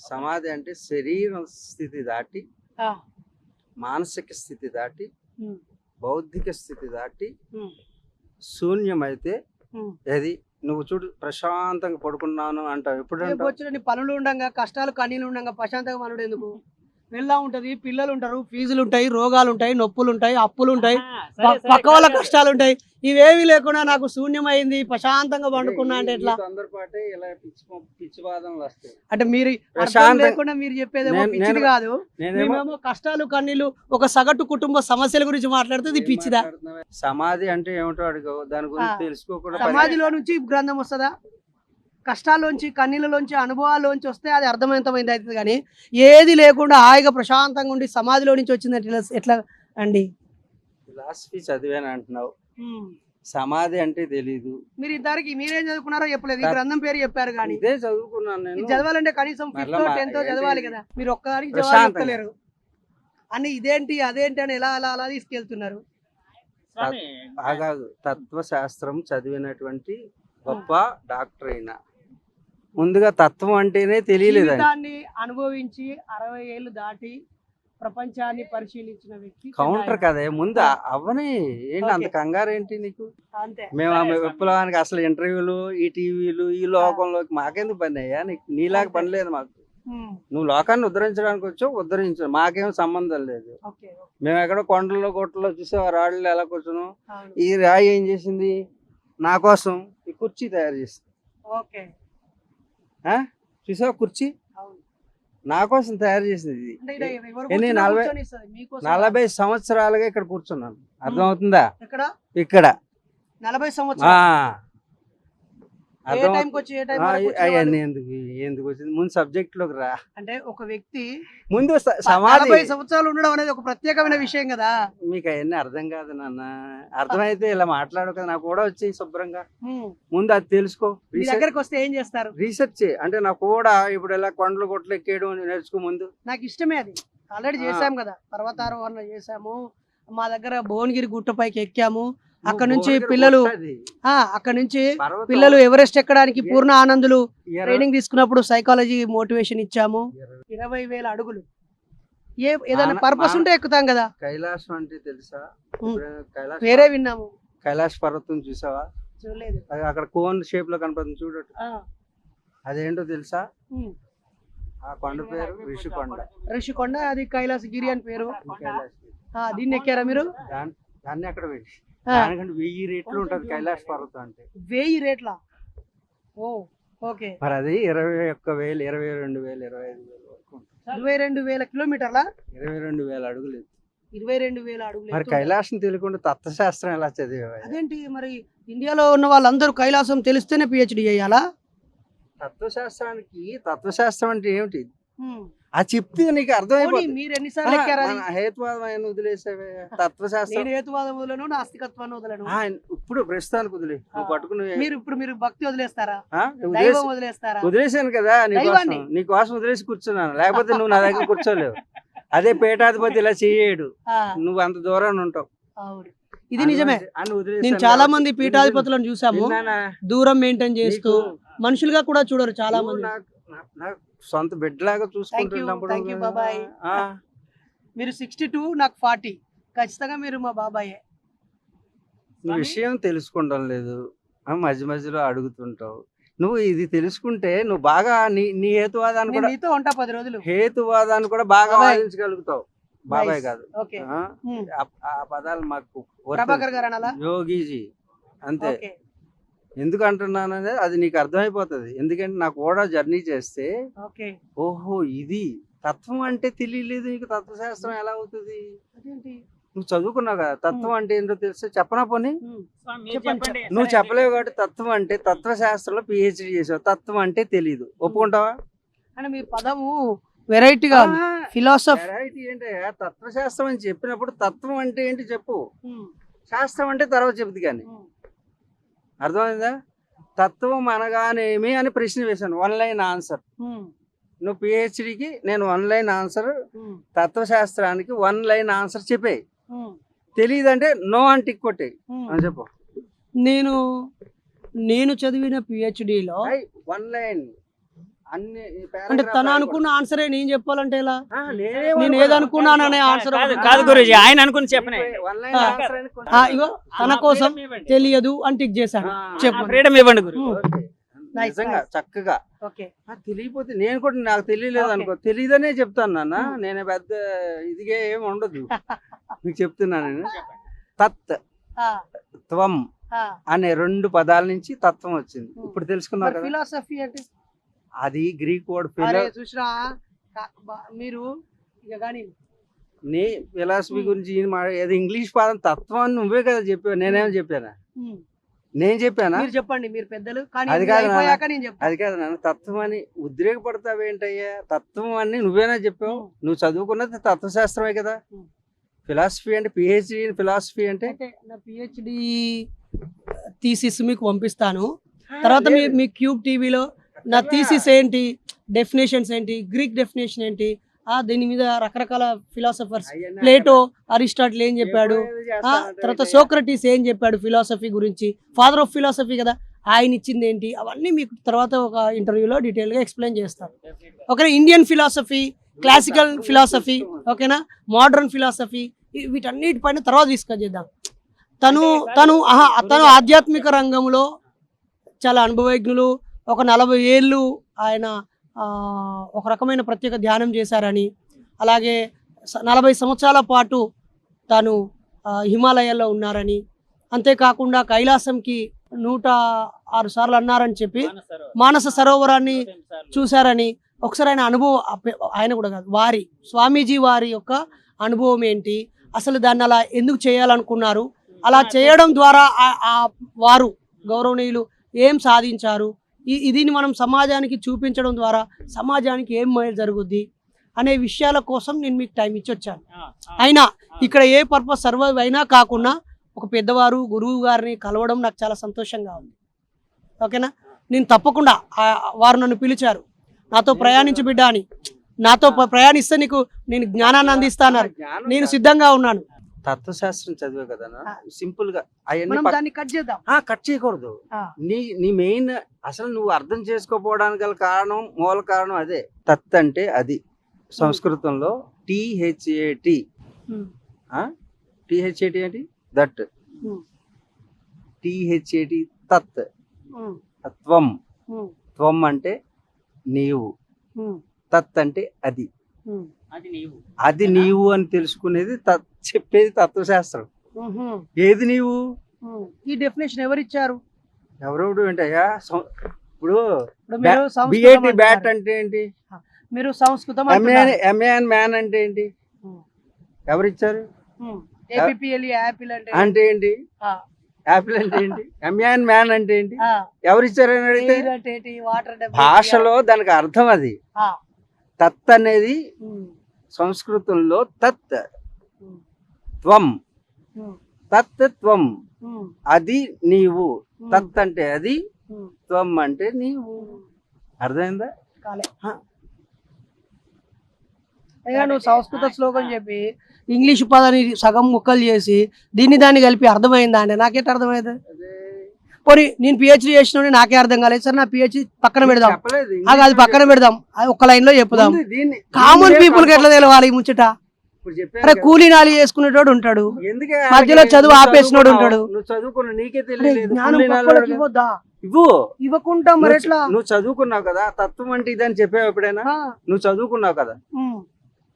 సమాధి అంటే శరీర స్థితి దాటి, ఆ, మానసిక స్థితి దాటి, ఉమ్, బౌద్ధిక స్థితి దాటి ఉమ్, శూన్యమైతే ఉమ్. అది నువ్వు చూడు ప్రశాంతంగా పడుకున్నాను అంటావు. ఎప్పుడు రేపు అంటావు? వచ్చిన పనులు ఉండగా, కష్టాలు కన్నీళ్ళు ఉండగా ప్రశాంతంగా మనడు ఎందుకు? వెళ్ళా ఉంటది, పిల్లలు ఉంటారు, ఫీజులు ఉంటాయి, రోగాలు ఉంటాయి, నొప్పులు ఉంటాయి, అప్పులు ఉంటాయి, పక్క వాళ్ళ కష్టాలు ఉంటాయి. ఇవేవి లేకుండా నాకు శూన్యమైంది, ప్రశాంతంగా పండుకున్నా అంటే ఎట్లా? ఈ తొందరపాటే ఇలా పిచ్చి వాదనలు వస్తాయి. అంటే మీరు అర్థం ప్రశాంతం- లేకుండా మీరు చెప్పేదేమో నేను- పిచ్చిది నేను- కాదు, నేనేమో మేమేమో కష్టాలు కన్నీళ్ళు, ఒక సగటు కుటుంబ సమస్యల గురించి మాట్లాడితే ఇది ఏం పిచ్చిదా? మాట్లాడుతున్నావే? సమాధి అంటే ఏమిటో అడుగు, దాని గురించి ఆ. తెలుసుకోకుండా సమాధిలో నుంచి గ్రంథం వస్తుందా? కష్టాల్లోంచి, కన్నీళ్ళలోంచి, అనుభవాల్లోంచి వస్తే అది అర్థవంతమైంది అవుతుంది. కానీ ఏది లేకుండా హాయిగా ప్రశాంతంగా ఉండి సమాధిలో నుంచి వచ్చిందంటే ఎట్లా అండి? ఫిలాసఫీ చదివాను అంటున్నావు, సమాధి అంటే తెలీదు. మీరు ఇంతవరకు మీరేం చదువుకున్నారో చెప్పలేదు, ఈ గ్రంథం పేరు చెప్పారు కానీ. ఇదే చదువుకున్నాను ఇది నేను. చదవాలంటే కనీసం మరలా 5th, మా- 10th ఏంటి చదవాలి ఇది? కదా. మీరు ఒక్కదానికి జవాబు ప్రశాంతంగా. చెప్తలేరు అని ఇదేంటి అదేంటి అని ఎలా అలా అలా తీసుకెళ్తున్నారు. ఆగాగు. తత్వశాస్త్రం చదివినటువంటి గొప్ప డాక్టర్ అయినా ముందుగా తత్వం అంటేనే తెలియలేదండి. జీవితాన్ని అనుభవించి 60 ఏళ్ళు దాటి ప్రపంచాన్ని పరిశీలించిన వ్యక్తి కౌంటర్ కదా ముందు అవని ఏంటి అంత ఓకే. కంగారు ఏంటి నీకు? అంతే. మేము ఆమె విప్లవానికి అసలు ఇంటర్వ్యూలు, ఈ టీవీలు, ఈ లోకంలోకి మాకెందుకు పని అయ్యా? నీలాగా పని లేదు మాకు. ఉమ్, నువ్వు లోకాన్ని ఉద్ధరించడానికి వచ్చావు, ఉద్ధరించు, మాకేం సంబంధం లేదు. Okay, okay. మేము ఎక్కడో కొండల్లో గుట్టలో చూసావు రాళ్ళు ఎలా కూర్చున్నాం. అవును. ఈ రాయి ఏం చేసింది? నా కోసం ఈ కుర్చీ తయారు చేసింది. ఓకే. చూసావా కుర్చీ అవును. నా కోసం తయారు చేసింది ఇది. అంటే ఇలా ఎవరు ఎన్ని కూర్చున్నా 40 కూర్చొనిస్తది, మీకోసం 40 సంవత్సరాలుగా ఇక్కడ కూర్చున్నాను. అర్థమవుతుందా? ఇక్కడ ఇక్కడ 40 ఆ, సంవత్సరాలు ఏ అర్థం టైంకి వచ్చి ఏ టైం వరకు వచ్చేవాడు? అవన్నీ ఎందుకు వచ్చింది? ముందు సబ్జెక్ట్ లోకి రా. అంటే ఒక వ్యక్తి ముందు సమాధి 40 సంవత్సరాలు ఉండడం అనేది ఒక ప్రత్యేకమైన విషయం కదా. మీకు అవన్నీ అర్థం కాదు నాన్న. అర్థమైతే ఇలా మాట్లాడు కదా, నాకు కూడా వచ్చి శుభ్రంగా ఉమ్. ముందు అది తెలుసుకో. మీ దగ్గరికి వస్తే ఏం చేస్తారు? రీసెర్చ్ చేయి. అంటే నాకు కూడా ఇప్పుడు ఇలా కొండలు కొట్లు ఎక్కేయడం నేర్చుకో ముందు. నాకు ఇష్టమే అది. ఆల్రెడీ చేసాం కదా, పర్వతారోహణ చేసాము, మా దగ్గర భువనగిరి గుట్టపైకి ఎక్కాము. అక్కడ నుంచి పిల్లలు అక్కడ నుంచి పిల్లలు ఎవరెస్ట్ ఎక్కడానికి పూర్ణ ఆనందులు ట్రైనింగ్ తీసుకున్నప్పుడు సైకాలజీ మోటివేషన్ ఇచ్చాము. 20,000 అడుగులు ఏదైనా పర్పస్ ఉంటే ఎక్కుతాం కదా. కైలాసం అంటే తెలుసా? కైలాస వేరే విన్నాము, కైలాస పర్వతం చూసావా? చూడలేదు. అక్కడ కోన్ షేప్ లో కనపడుతుంది చూడట. అదేంటో తెలుసా? ఆ కొండ పేరు ఋషికొండ. ఋషికొండ, అది కైలాసగిరి అని పేరు. కైలాసగిరి. దీన్ని ఎక్కారా మీరు? దాన్ని అక్కడ పెట్టి దానికంటే 1000 రెట్లు ఉంటది కైలాస పర్వతం అంటే. 1000 రెట్ల? ఓ ఓకే. మరి అది 21,000, 22,000, 25,000 వరకు ఉంటుంది. 22,000 కిలోమీటర్ల 22,000 అడుగులు. 22,000 అడుగులు. మరి కైలాసం తెలియకుండా తత్వశాస్త్రం ఎలా చదివేవా? అదేంటి మరి ఇండియాలో ఉన్న వాళ్ళందరూ కైలాసం తెలిస్తేనే పిహెచ్డి చేయాలా? తత్వశాస్త్రం అంటే ఏమిటి? అది చెప్తే నీకు అర్థమైపోతుంది. మీరు ఎన్నిసార్లు ఎక్కారా? హేతువాదం ఆయన వదిలేసేవే. తత్వశాస్త్రం నేను హేతువాదం వదలను, నాస్తికత్వాన్ని వదలను. ఇప్పుడు ప్రస్తుతానికి వదిలే. నువ్వు పట్టుకుని మీరు భక్తి వదిలేస్తారా? వదిలేసి- దైవం వదిలేస్తారా? వదిలేసాను కదా దైవాన్ని. నీకోసం వదిలేసి కూర్చున్నాను. లేకపోతే నువ్వు నా దగ్గర కూర్చోలేవు. అదే పీఠాధిపతి ఇలా చేయడు, నువ్వు అంత దూరాన్ని ఉంటావు. అవును, ఇది నిజమే. అని వదిలేసాను. నేను చాలా మంది పీఠాధిపతులను చూసాము, విన్నానా? దూరం మెయింటైన్ చేస్తూ మనుషులుగా కూడా చూడరు చాలా నువ్వు మంది. నాకు సొంత బిడ్డలాగా చూసుకుంటున్నప్పుడు Thank you, బాబాయ్. మీరు 62, నాకు 40. ఖచ్చితంగా మీరు మా బాబాయే. నువ్వు విషయం తెలుసుకోవడం లేదు, మధ్య మధ్యలో అడుగుతుంటావు. నువ్వు ఇది తెలుసుకుంటే నువ్వు బాగా నీ హేతువాదాన్ని నేను కూడా మీతో ఉంటా 10 రోజులు. హేతువాదాన్ని కూడా బాగా బాబాయ్. వాదించగలుగుతావు. బాబాయ్ కాదు, ఓకే. ఆ పదాలు మాకు ప్రభాకర్ గారు అనాలా? యోగీజీ అంతే. ఓకే. ఎందుకు అంటున్నాననే అది నీకు అర్థమైపోతుంది. ఎందుకంటే నాకు కూడా జర్నీ చేస్తే ఓకే. ఓహో ఇది తత్వం అంటే తెలియలేదు నీకు, తత్వశాస్త్రం ఎలా అవుతుంది? అదేంటి? నువ్వు చదువుకున్నావు కదా, తత్వం అంటే ఏంటో తెలుసు చెప్పనా? పోనీ చెప్పండి. నువ్వు చెప్పలేవు కాబట్టి తత్వం అంటే తత్వశాస్త్రంలో పిహెచ్డి చేసావు, తత్వం అంటే తెలీదు, ఒప్పుకుంటావా? అంటే మీ పదము వెరైటీగా ఉంది. ఫిలాసఫీ వెరైటీ ఏంటి? తత్వశాస్త్రం అని చెప్పినప్పుడు తత్వం అంటే ఏంటి చెప్పు, శాస్త్రం అంటే తర్వాత చెబుతుంది. కానీ అర్థమైందా? తత్వం అనగానేమి అని ప్రశ్న వేశాను, 1 లైన్ ఆన్సర్. నువ్వు పిహెచ్డికి నేను 1 లైన్ ఆన్సర్, తత్వశాస్త్రానికి 1 లైన్ ఆన్సర్ చెప్పే. తెలియదంటే నో అని టిక్ కొట్టే అని చెప్పు. నేను చదివిన పిహెచ్డిలో 1 లైన్ అన్ని అంటే తను అనుకున్న ఆన్సరే నేను చెప్పాలంటే ఎలా? నేను నేను ఏదనుకున్నాననే ఆన్సర్ కాదు గురూజీ, ఆయన అనుకుని చెప్పనే. ఇగో తన కోసం తెలియదు అని టిక్ చేశాను. చెప్పు. ఫ్రీడమ్ ఇవ్వండి గురు. నిజంగా చక్కగా. ఓకే. తెలియపోతే నేను కూడా నాకు తెలియలేదు అనుకో, తెలియదనే చెప్తాను నాన్న. నేను పెద్ద ఇదిగే ఏమి ఉండదు, మీకు చెప్తున్నాను నేను. తత్వం అనే 2 పదాల నుంచి తత్వం వచ్చింది. ఇప్పుడు తెలుసుకున్నారు కదా. ఫిలాసఫీ అంటే అది గ్రీక్ వర్డ్. చూసినా మీరు ఇక కానీ నీ ఫిలాసఫీ గురించి ఏదో ఇంగ్లీష్ పదం తత్వం అని నువ్వే కదా చెప్పావు, నేనేమో చెప్పానా? నేను చెప్పానా? మీరు చెప్పండి, మీరు పెద్దలు. కానీ అది కాదు నాన్న. అయిపోయాక నేను చెప్తాను. అది కాదు నాన్న, తత్వం అని ఉద్రేకపడతావేంటయ్యా? తత్వం అని నువ్వేనా చెప్పావు? నువ్వు చదువుకున్నది తత్వశాస్త్రమే కదా. ఫిలాసఫీ అంటే పిహెచ్డి ఫిలాసఫీ అంటే నా పిహెచ్డి థీసిస్ మీకు పంపిస్తాను. తర్వాత మీ క్యూబ్ టీవీలో నా థీసిస్ ఏంటి, డెఫినేషన్స్ ఏంటి, గ్రీక్ డెఫినేషన్ ఏంటి, దీని మీద రకరకాల ఫిలాసఫర్స్, ప్లేటో, అరిస్టాటిల్ ఏం చెప్పాడు, తర్వాత సోక్రటీస్ ఏం చెప్పాడు ఫిలాసఫీ గురించి, ఫాదర్ ఆఫ్ ఫిలాసఫీ కదా, ఆయన ఇచ్చింది ఏంటి, అవన్నీ మీకు తర్వాత ఒక ఇంటర్వ్యూలో డీటెయిల్గా ఎక్స్ప్లెయిన్ చేస్తాను. ఓకేనా? ఇండియన్ ఫిలాసఫీ, క్లాసికల్ ఫిలాసఫీ, ఓకేనా, మోడర్న్ ఫిలాసఫీ, వీటన్నిటిపైన తర్వాత డిస్కస్ చేద్దాం. తను ఆధ్యాత్మిక రంగంలో చాలా అనుభవజ్ఞులు. ఒక 40 ఏళ్ళు ఆయన ఒక రకమైన ప్రత్యేక ధ్యానం చేశారని, అలాగే 40 సంవత్సరాల పాటు తాను హిమాలయాల్లో ఉన్నారని, అంతేకాకుండా కైలాసంకి 106 సార్లు అన్నారని చెప్పి మానస సరోవరాన్ని చూశారని ఒకసారి ఆయన అనుభవం ఆయన కూడా కాదు వారి స్వామీజీ వారి యొక్క అనుభవం ఏంటి, అసలు దాన్ని అలా ఎందుకు చేయాలనుకున్నారు, అలా చేయడం ద్వారా వారు గౌరవనీయులు ఏం సాధించారు, దీన్ని మనం సమాజానికి చూపించడం ద్వారా సమాజానికి ఏం మేలు జరుగుద్ది అనే విషయాల కోసం నేను మీకు టైం ఇచ్చి వచ్చాను. అయినా ఇక్కడ ఏ పర్పస్ సర్వైవ్ అయినా కాకుండా ఒక పెద్దవారు గురువు గారిని కలవడం నాకు చాలా సంతోషంగా ఉంది. ఓకేనా, నేను తప్పకుండా వారు నన్ను పిలిచారు, నాతో ప్రయాణించు బిడ్డ అని, నాతో ప్రయాణిస్తే నీకు నేను జ్ఞానాన్ని అందిస్తాన్నారు, నేను సిద్ధంగా ఉన్నాను. తత్వశాస్త్రం చదివే కదా సింపుల్ గా మనం దాన్ని కట్ చేద్దాం. కట్ చేయకూడదు. నీ మెయిన్ అసలు నువ్వు అర్థం చేసుకోపోవడానికి గల కారణం, మూల కారణం అదే. తత్ అంటే అది సంస్కృతంలో THAT. THAT ఏంటి? దట్. THAT తత్, త్వం. త్వం అంటే నీవు, తత్ అంటే అది. అది నీవు అని తెలుసుకునేది చెప్పేది తత్వశాస్త్రం. ఏది నీవు? ఈ డెఫినేషన్ ఎవరు ఇచ్చారు? ఎవరెవడు ఏంటయ్యా? ఇప్పుడు BAT బ్యాట్ అంటే ఏంటి? మీరు సంస్కృతం MAN మ్యాన్ అంటే ఏంటి? ఎవరిచ్చారు? APPLE యాపిల్ అంటే ఏంటి? యాపిల్ అంటే ఏంటి? MAN మ్యాన్ అంటే ఏంటి? ఎవరిచ్చారని అడిగితే భాషలో దానికి అర్థం అది. తత్ అనేది సంస్కృతంలో తత్, త్వం. తత్ త్వం, అది నీవు. తత్ అంటే అది, త్వం అంటే నీవు. అర్థమైందా? నువ్వు సంస్కృత శ్లోకం చెప్పి ఇంగ్లీష్ పదాన్ని సగం ముక్కలు చేసి దీన్ని దాన్ని కలిపి అర్థమైందా అంటే నాకేట అర్థమైంది? పోనీ నేను PhD చేసిన నాకే అర్థం కాలేదు సార్, నా PhD పక్కన పెడదాం, అది పక్కన పెడదాం, అది ఒక్క లైన్ లో చెప్పుదాం. కామన్ పీపుల్ కి ఎట్లా తెలవాలి ఈ ముచ్చట? అరే కూలీ నాలి చేసుకునేటోడు ఉంటాడు, మధ్యలో చదువు ఆపేసినోడు ఉంటాడు. ఇవ్వకుండా మరి ఎట్లా? నువ్వు చదువుకున్నావు కదా, తత్వం అంటే ఇదని చెప్పావు ఎప్పుడైనా? నువ్వు చదువుకున్నావు కదా,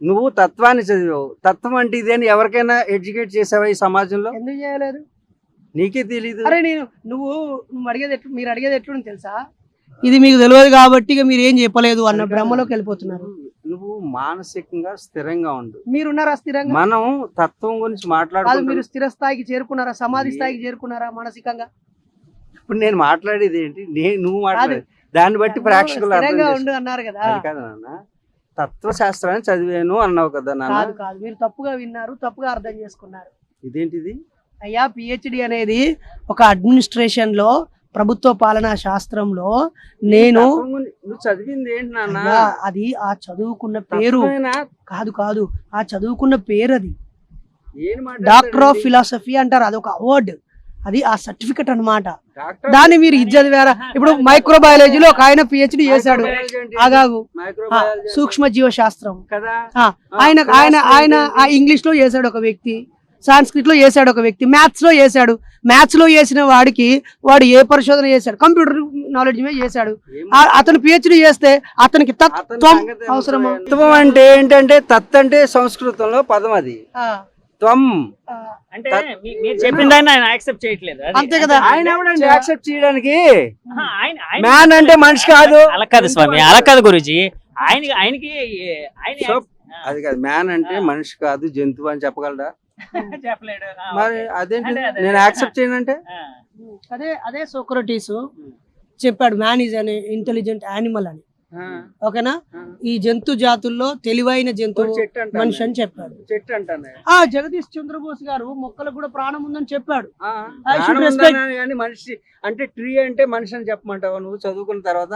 నువ్వు తత్వాన్ని చదివావు. తత్వం అంటే ఇదని ఎవరికైనా ఎడ్యుకేట్ చేసావా ఈ సమాజంలో? ఎందుకు చేయలేదు? నీకే తెలీదు. అరే నువ్వు అడిగేది మీరు అడిగేది ఎట్లుంది తెలుసా? ఇది మీకు తెలియదు కాబట్టి ఇక మీరు ఏం చెప్పలేదు అన్న భ్రమలోకి వెళ్ళిపోతున్నారు. నువ్వు మానసికంగా స్థిరంగా ఉండు. మీరున్నారా స్థిరంగా? మనం తత్వం గురించి మాట్లాడుకుంటాం. మీరు స్థిర స్థాయికి చేరుకున్నారా? సమాధి స్థాయికి చేరుకున్నారా మానసికంగా? ఇప్పుడు నేను మాట్లాడేది ఏంటి? నువ్వు మాట్లాడేది దాన్ని బట్టి ప్రేక్షకులు ఉండు అన్నారు కదా. అది కాదు నాన్న, తత్వశాస్త్రాన్ని చదివాను అన్నావు కదా నాన్న. కాదు, మీరు తప్పుగా విన్నారు, తప్పుగా అర్థం చేసుకున్నారు. ఇదేంటిది అయ్యా? PhD అనేది ఒక అడ్మినిస్ట్రేషన్ లో, ప్రభుత్వ పాలనా శాస్త్రంలో నేను చదివింది ఏంటి నాన్న? అది ఆ చదువుకున్న పేరు కాదు, ఆ చదువుకున్న పేరు అది డాక్టర్ ఆఫ్ ఫిలాసఫీ అంటారు. అది ఒక అవార్డు, అది ఆ సర్టిఫికెట్ అన్నమాట. దాన్ని మీరు ఇది చదివారా? ఇప్పుడు మైక్రోబయాలజీలో ఒక ఆయన PhD చేశాడు, ఆగాగు, సూక్ష్మ జీవ శాస్త్రం కదా. ఆయన ఆయన ఆయన ఇంగ్లీష్ లో చేశాడు ఒక వ్యక్తి, సాంస్క్రిట్ లో చేశాడు ఒక వ్యక్తి, మ్యాథ్స్ లో చేశాడు. మ్యాథ్స్ లో చేసిన వాడు ఏ పరిశోధన చేశాడు? కంప్యూటర్ నాలెడ్జ్ మీద చేశాడు. అతను PhD చేస్తే అతనికి తత్వం అవసరమా? తత్వం అంటే ఏంటంటే, తత్ అంటే సంస్కృతంలో పదం, అది త్వం అంటే మీరు చెప్పింది ఆయన యాక్సెప్ట్ చేయట్లేదు. అంతే కదా. ఆయన ఎవడండి యాక్సెప్ట్ చేయడానికి? మ్యాన్ అంటే మనిషి కాదు. అలా కాదు స్వామి, అలా కాదు గురూజీ. ఆయనకి అది కాదు. మ్యాన్ అంటే మనిషి కాదు, జంతువు అని చెప్పగలడా? చెప్పలేడు. మరి అదేంటి నేను యాక్సెప్ట్ చేయనంటే? అదే సోక్రటీస్ చెప్పాడు, man is an intelligent animal అని. ఓకేనా? ఈ జంతు జాతుల్లో తెలివైన జంతువు మనిషి అని చెప్పాడు. చెట్టు అంటానే. జగదీష్ చంద్రబోస్ గారు మొక్కలకు కూడా ప్రాణం ఉందని చెప్పాడు. మనిషి అంటే ట్రీ అంటే మనిషి అని చెప్పమంటావా నువ్వు చదువుకున్న తర్వాత?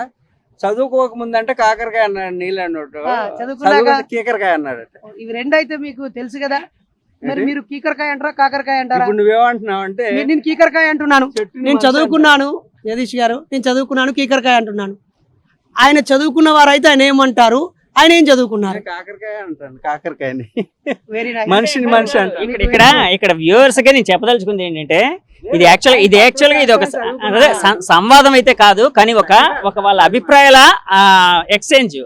చదువుకోక ముందు అంటే కాకరకాయ అన్నాడు, నీళ్ళు అన్నాడు, కీకరకాయ అన్నాడు. ఇవి రెండు అయితే మీకు తెలుసు కదా. మరి మీరు కీకరకాయ అంటారా, కాకరకాయ అంటారా? నువ్వేమంటున్నావు అంటే నేను కీకరకాయ అంటున్నాను. నేను చదువుకున్నాను జగదీష్ గారు, నేను చదువుకున్నాను, కీకరకాయ అంటున్నాను. ఆయన చదువుకున్న వారైతే ఆయన ఏమంటారు? ఆయన ఏం చదువుకున్నారు? కాకరకాయ అంటాను, కాకరకాయని. మనిషిని మనిషి అంటారు. ఇక్కడ వ్యూవర్స్ గా నేను చెప్పదలుచుకుంది ఏంటంటే, ఇది యాక్చువల్గా ఇది ఒక సంవాదం అయితే కాదు, కానీ ఒక వాళ్ళ అభిప్రాయాల ఎక్స్చేంజ్.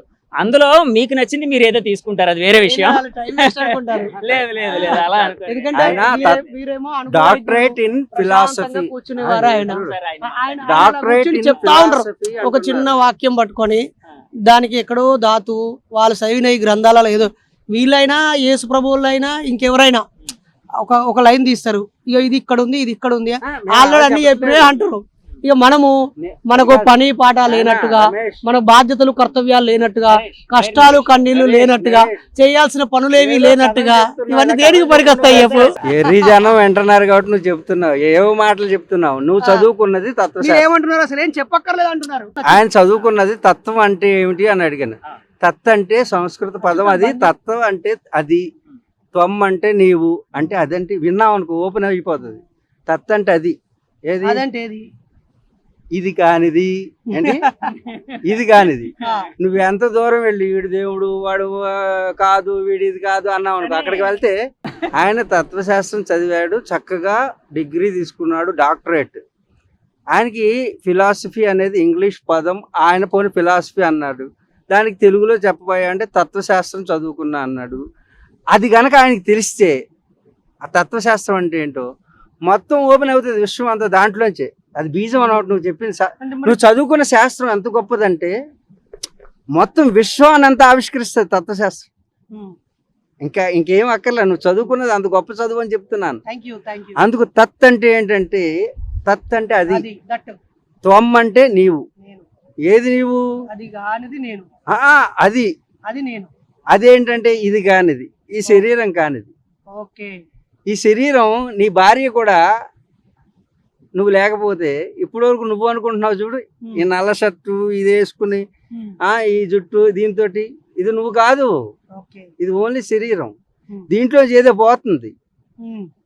అందులో మీకు నచ్చింది మీరు ఏదో తీసుకుంటారు, అది వేరే విషయం. వాళ్ళు time waste అనుకుంటారు. లేదు లేదు లేదు అలా అనుకోండి. ఎందుకంటే ఆయన వీరేమో డాక్టరేట్ ఇన్ ప్రశాంతంగా ఫిలాసఫీ, కూర్చునేవారు ఆయన. సరే, ఆయన. ఆయన డాక్టరేట్ కూర్చుని ఇన్ చెప్తా ఉంటారు ఒక చిన్న వాక్యం పట్టుకొని, దానికి ఎక్కడో ధాతు వాళ్ళు చదివిన ఈ గ్రంథాలలో ఏదో, వీళ్ళైనా యేసు ప్రభువులైనా ఇంకెవరైనా ఒక లైన్ తీస్తారు, ఇక ఇది ఇక్కడ ఉంది ఇది ఇక్కడ ఉంది ఆల్రెడీ అన్ని చెప్పినే అంటారు. ఇక మనకు పని పాట లేనట్టుగా, మన బాధ్యతలు కర్తవ్యాలు లేనట్టుగా, కష్టాలు కన్నీళ్లు లేనట్టుగా, చేయాల్సిన పనులేవి లేనట్టుగా, ఇవన్నీ దేనికి పరికొస్తాయి చెప్పు? ఎర్రి జనం వింటున్నారు కాబట్టి నువ్వు చెప్తున్నావు, ఏవో మాటలు చెప్తున్నావు. నువ్వు చదువుకున్నది మీరు తత్వశాస్త్రం, ఏమంటున్నారు? అసలు ఏం చెప్పక్కర్లేదు అంటున్నారు. ఆయన చదువుకున్నది తత్వం అంటే ఏమిటి అని అడిగాను. తత్ అంటే సంస్కృత పదం, అది తత్వం అంటే అది, త్వం అంటే నీవు అంటే అదంటే విన్నావు అనుకో ఓపెన్ అయిపోతుంది. తత్ అంటే అది, ఏది అదంటే ఏది? ఇది కానిది ఏంటి, ఇది కానిది. నువ్వు ఎంత దూరం వెళ్ళి వీడి దేవుడు వాడు కాదు వీడి ఇది కాదు అన్నావు అనుకో, అక్కడికి వెళ్తే ఆయన తత్వశాస్త్రం చదివాడు, చక్కగా డిగ్రీ తీసుకున్నాడు, డాక్టరేట్. ఆయనకి ఫిలాసఫీ అనేది ఇంగ్లీష్ పదం, ఆయన పోని ఫిలాసఫీ అన్నాడు, దానికి తెలుగులో చెప్పబోయా అంటే తత్వశాస్త్రం చదువుకున్నా అన్నాడు. అది గనక ఆయనకి తెలిస్తే ఆ తత్వశాస్త్రం అంటే ఏంటో మొత్తం ఓపెన్ అవుతుంది విశ్వం అంతా దాంట్లోంచే. అది బీజం అన్నమాట. నువ్వు చెప్పింది నువ్వు చదువుకున్న శాస్త్రం ఎంత గొప్పదంటే మొత్తం విశ్వాన్ని అంతా ఆవిష్కరిస్తుంది తత్వశాస్త్రం. ఇంకేం అక్కర్లే, నువ్వు చదువుకున్నది అంత గొప్ప చదువు అని చెప్తున్నాను. అందుకు తత్ అంటే ఏంటంటే, తత్ అంటే అది, త్వం అంటే నీవు, ఏది నీవు అది, అదేంటంటే ఇది కానిది, ఈ శరీరం కానిది. ఈ శరీరం నీ భార్య కూడా నువ్వు లేకపోతే ఇప్పటి వరకు నువ్వు అనుకుంటున్నావు చూడు, ఈ నల్ల షర్టు ఇది వేసుకుని ఈ జుట్టు దీంతో, ఇది నువ్వు కాదు, ఇది ఓన్లీ శరీరం. దీంట్లో ఏదో పోతుంది,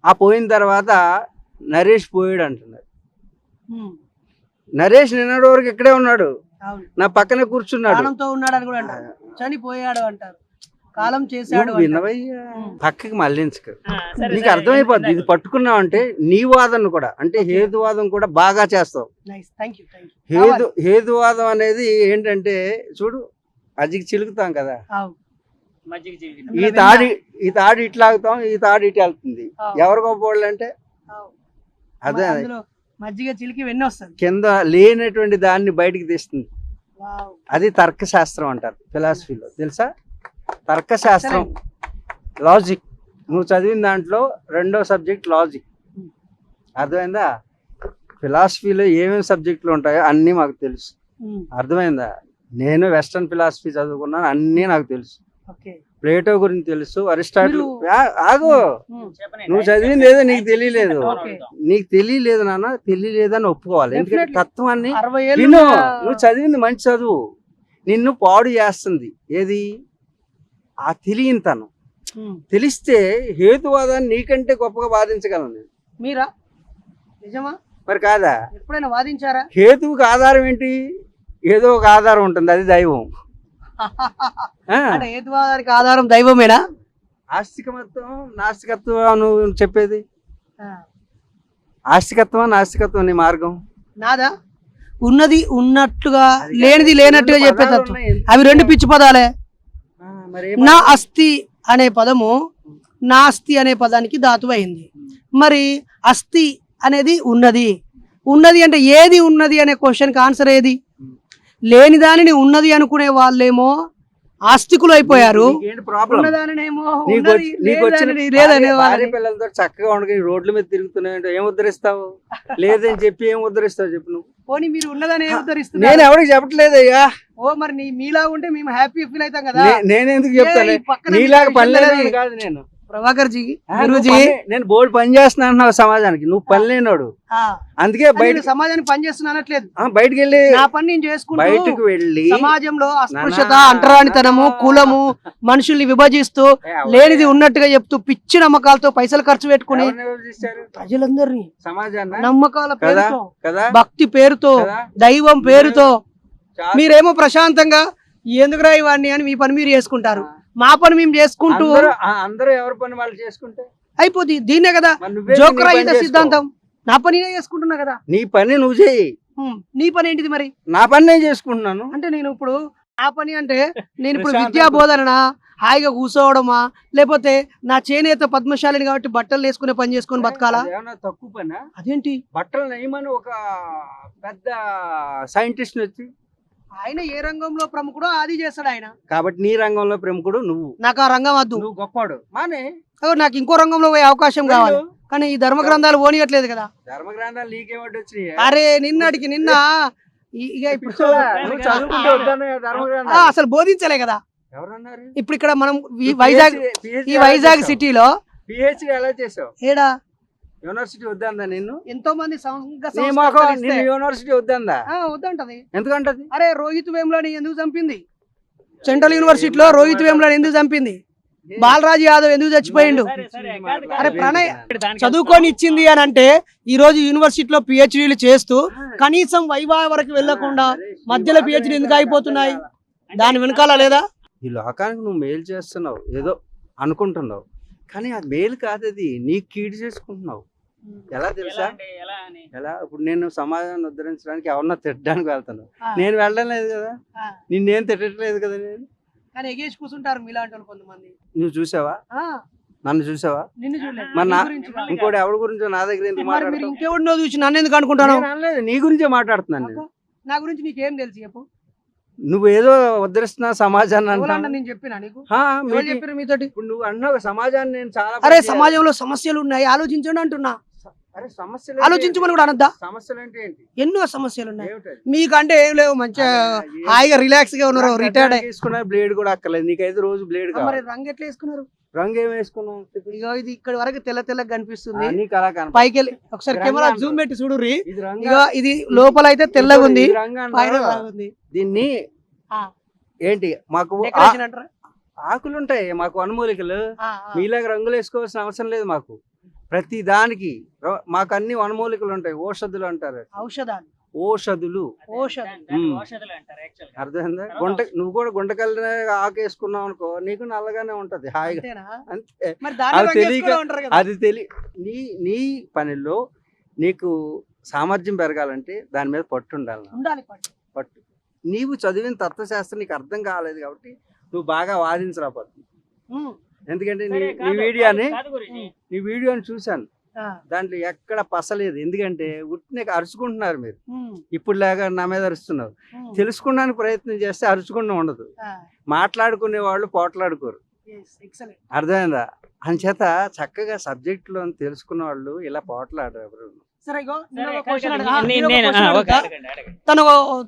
ఆ పోయిన తర్వాత నరేష్ పోయాడు అంటున్నారు. నరేష్ నిన్నటి వరకు ఇక్కడే ఉన్నాడు, నా పక్కనే కూర్చున్నాడు, చనిపోయాడు అంటారు, కాలం చేశాడు. వినవయ్యా, పక్కకి మళ్ళించుకు, నీకు అర్థమైపోద్ది. ఇది పట్టుకున్నావు అంటే నీ వాదన కూడా, అంటే హేతువాదం కూడా బాగా చేస్తావు. హేతువాదం అనేది ఏంటంటే చూడు, అజికి చిలుకుతాం కదా, ఈ తాడు ఇట్లా ఆగుతాం, ఈ తాడు ఇటు వెళ్తుంది, ఎవరు గొప్పవాళ్ళు అంటే అదే మజ్జిగ చిలికి వెన్న వస్తుంది, కింద లేనటువంటి దాన్ని బయటికి తీస్తుంది. అది తర్కశాస్త్రం అంటారు ఫిలాసఫీలో, తెలుసా? తర్కశాస్త్రం, లాజిక్. నువ్వు చదివిన దాంట్లో రెండో సబ్జెక్ట్ లాజిక్, అర్థమైందా? ఫిలాసఫీలో ఏమేమి సబ్జెక్టులు ఉంటాయో అన్నీ మాకు తెలుసు, అర్థమైందా? నేను వెస్టర్న్ ఫిలాసఫీ చదువుకున్నాను, అన్నీ నాకు తెలుసు. ప్లేటో గురించి తెలుసు, అరిస్టాటిల్. ఆగు, నువ్వు చదివింది ఏదో నీకు తెలియలేదు, నీకు తెలియలేదు నాన్న, తెలియలేదని ఒప్పుకోవాలి. ఎందుకంటే తత్వాన్ని విను, నువ్వు చదివింది మంచి చదువు, నిన్ను పాడు చేస్తుంది ఏది, ఆ తెలియనితనం. తెలిస్తే హేతువాదాన్ని నీకంటే గొప్పగా వాదించగలను నేను. మీరా? నిజమా? మరి కాదా? ఎప్పుడైనా వాదించారా? హేతువుకి ఆధారం ఏంటి? ఏదో ఒక ఆధారం ఉంటుంది, అది దైవం. హేతువాదానికి ఆధారం దైవమేనా? ఆస్తికమత్వం నాస్తికత్వం నువ్వు చెప్పేది? ఆస్తికత్వం నాస్తికత్వం నీ మార్గం నాదా? ఉన్నది ఉన్నట్టుగా లేనిది లేనట్టుగా చెప్పే తత్వం, అవి రెండు పిచ్చి పదాలే. నా అస్థి అనే పదము నాస్తి అనే పదానికి ధాతువు అయింది. మరి అస్థి అనేది ఉన్నది, ఉన్నది అంటే ఏది ఉన్నది అనే క్వశ్చన్కి ఆన్సర్ ఏది? లేని దానిని ఉన్నది అనుకునే వాళ్ళేమో ఆస్తికులు అయిపోయారు, పిల్లలతో చక్కగా ఉండగా రోడ్ల మీద తిరుగుతున్నావు, ఏం ఉద్ధరిస్తావు? లేదని చెప్పి ఏం ఉద్ధరిస్తావు చెప్పు నువ్వు? పోనీ మీరు ఉన్నదని ఉద్ధరిస్తున్నారు, నేను ఎవరికి చెప్పట్లేదయ్యా. ఓ మరి మీలా ఉంటే మేము హ్యాపీ ఫీల్ అవుతాం కదా. నేను ఎందుకు చెప్తాను, నీలాగా పని లేదు కాదు. నేను ప్రభాకర్ జీ, నేను బోర్డు పని చేస్తున్నా సమాజానికి, నువ్వు పని లేనోడు, అందుకే బయట సమాజానికి పని చేస్తున్నా అనట్లేదు. బయటకు వెళ్ళి నా పని నేను చేసుకుంటూ బయటకు వెళ్ళి సమాజంలో అస్పృశ్యత, అంటరానితనము, కులము, మనుషుల్ని విభజిస్తూ లేనిది ఉన్నట్టుగా చెప్తూ పిచ్చి నమ్మకాలతో పైసలు ఖర్చు పెట్టుకుని ప్రజలందరినీ సమాజాన్ని నమ్మకాల పేరుతో, కదా, భక్తి పేరుతో, దైవం పేరుతో మీరేమో ప్రశాంతంగా ఎందుకురా ఇవన్నీ అని మీ పని మీరు చేసుకుంటారు, మా పని మేము చేసుకుంటూ అందరూ ఎవరి పని వాళ్ళు చేసుకుంటే అయిపోతుంది. దీన్నే కదా జోకరహిత సిద్ధాంతం. నా పని నేను చేసుకుంటున్నా కదా. నీ పని నువ్వు చేయి, నీ పని ఏంటిది మరి? నా పని నేను చేసుకుంటున్నాను. అంటే నేను ఇప్పుడు ఆ పని అంటే నేను ఇప్పుడు విద్యా బోధన హాయిగా కూర్చోవడమా, లేకపోతే నా చేనేత పద్మశాలిని కాబట్టి బట్టలు వేసుకునే పని చేసుకొని బతకాలా? ఏమన్నా తక్కువ పనా? అదేంటి బట్టలు నేయమని ఒక పెద్ద సైంటిస్ట్ వచ్చి, ఆయన ఏ రంగంలో ప్రముఖుడో అది చేస్తాడు ఆయన. కాబట్టి నీ రంగంలో ప్రముఖుడు నువ్వు, నాకు ఆ రంగం వద్దు, నువ్వు గొప్పవాడు మానే. నాకు ఇంకో రంగంలో పోయే అవకాశం కావాలి. కానీ ఈ ధర్మ గ్రంథాలు పోనీయట్లేదు కదా. ధర్మ గ్రంథాలు నీకేమడ్డు వచ్చినాయి? అరే నిన్నటికి నిన్న ఇక ఇప్పుడు నువ్వు చదువుకుంటే వద్దన్నాయా ధర్మ గ్రంథాలు? అసలు బోధించలే కదా. ఎవరన్నారు? ఇప్పుడు ఇక్కడ మనం ఈ వైజాగ్ సిటీలో పిహెచ్డి ఎలా చేసావు? ఏడా యూనివర్సిటీ వద్దా నిన్ను? ఎంతో మంది నిన్ను యూనివర్సిటీ వద్దా? వద్దంటది. ఎందుకంటది? అరే రోహిత్ వేములని ఎందుకు చంపింది? సెంట్రల్ యూనివర్సిటీలో రోహిత్ వేములని ఎందుకు చంపింది? బాలరాజు యాదవ్ ఎందుకు చచ్చిపోయిండు? అరే ప్రణయ్ చదువుకొని ఇచ్చింది అని అంటే ఈ రోజు యూనివర్సిటీలో పిహెచ్డీలు చేస్తూ కనీసం వైవా వరకు వెళ్లకుండా మధ్యలో పిహెచ్డీ ఎందుకు అయిపోతున్నాయి? దాని వెనకాల లేదా? ఈ లోకానికి నువ్వు మేలు చేస్తున్నావు, ఏదో అనుకుంటున్నావు, కానీ అది మేలు కాదు, అది నీకు కీడు చేసుకుంటున్నావు. ఎలా తెలుసా? ఎలా? ఇప్పుడు నేను సమాజాన్ని ఉద్ధరించడానికి ఎవరన్నా తిట్టడానికి వెళ్తాను, నేను వెళ్ళడం లేదు కదా, నిన్నేం తిట్టట్లేదు కదా నేను. కానీ ఎగేసి కూర్చుంటారు మీలాంటి వాళ్ళు కొంతమంది. నువ్వు చూసావా? నన్ను చూసావా? నిన్ను చూడలేదు. మరి ఇంకోటి ఎవరి గురించో నా దగ్గర ఎందుకు మాట్లాడుతున్నావు? ఇంకెవరినో చూసి నన్ను ఎందుకు అనుకుంటాను? నీ గురించే మాట్లాడుతున్నాను నేను. నా గురించి నీకేం తెలుసు చెప్పు. నువ్వు ఏదో ఉద్ధరిస్తున్నా సమాజాన్ని అంటున్నా. నేను చెప్పినా నీకు? చెప్పారు మీతోటి. ఇప్పుడు నువ్వు అన్నావు సమాజాన్ని నేను చాలా. అరే సమాజంలో సమస్యలు ఉన్నాయి, ఆలోచించండి అంటున్నా. అరే సమస్యలు ఆలోచించమని కూడా అనద్దా? సమస్యలు అంటే ఏంటి? ఎన్నో సమస్యలు ఉన్నాయి. మీకంటే ఏం లేవు, మంచిగా హాయిగా రిలాక్స్ గా ఉన్నారు. రిటైర్డ్ వేసుకున్నారు, బ్లేడ్ కూడా అక్కర్లేదు నీకైతే, రోజు బ్లేడ్ కావాలి. రంగు ఎట్లా వేసుకున్నారు? రంగు ఏం వేసుకున్నావు? ఇగో ఇది ఇక్కడ వరకు తెల్ల తెల్లగా కనిపిస్తుంది, నీకు అలా కనపడదు. పైకి వెళ్ళి ఒకసారి కెమెరా జూమ్ పెట్టి చూడుర్రి. ఇది రంగు. ఇగో ఇది లోపల అయితే తెల్లగా ఉంది, పైన ఉంది. దీన్ని ఏంటి మాకు ఆకులు ఉంటాయి, మాకు వనమూలికలు. మీలాగా రంగులు వేసుకోవాల్సిన అవసరం లేదు మాకు. ప్రతి దానికి మాకు అన్ని వనమూలికలు ఉంటాయి, ఓషధులు అంటారు. ఔషధాలు, ఓషధులు, అర్థమైందా? నువ్వు కూడా గుంటకల్లి ఆకు వేసుకున్నావు అనుకో, నీకు నల్లగానే ఉంటది హాయిగా. అంతే. అది తెలియక అది నీ పనిలో నీకు సామర్థ్యం పెరగాలంటే దాని మీద పట్టు ఉండాలి. పట్టు. నీవు చదివిన తత్వశాస్త్రం నీకు అర్థం కాలేదు కాబట్టి నువ్వు బాగా వాదించరాపోతుంది. ఎందుకంటే నీ వీడియోని చూశాను, దాంట్లో ఎక్కడ పసలేదు. ఎందుకంటే ఉట్టినే అరుచుకుంటున్నారు మీరు. ఇప్పుడు లేక నా మీద అరుస్తున్నారు. తెలుసుకోవడానికి ప్రయత్నం చేస్తే అరుచుకుండా ఉండదు, మాట్లాడుకునే వాళ్ళు పోట్లాడుకోరు. అర్థమైందా? అంచేత చక్కగా సబ్జెక్టులో తెలుసుకున్న వాళ్ళు ఇలా పోట్లాడరు.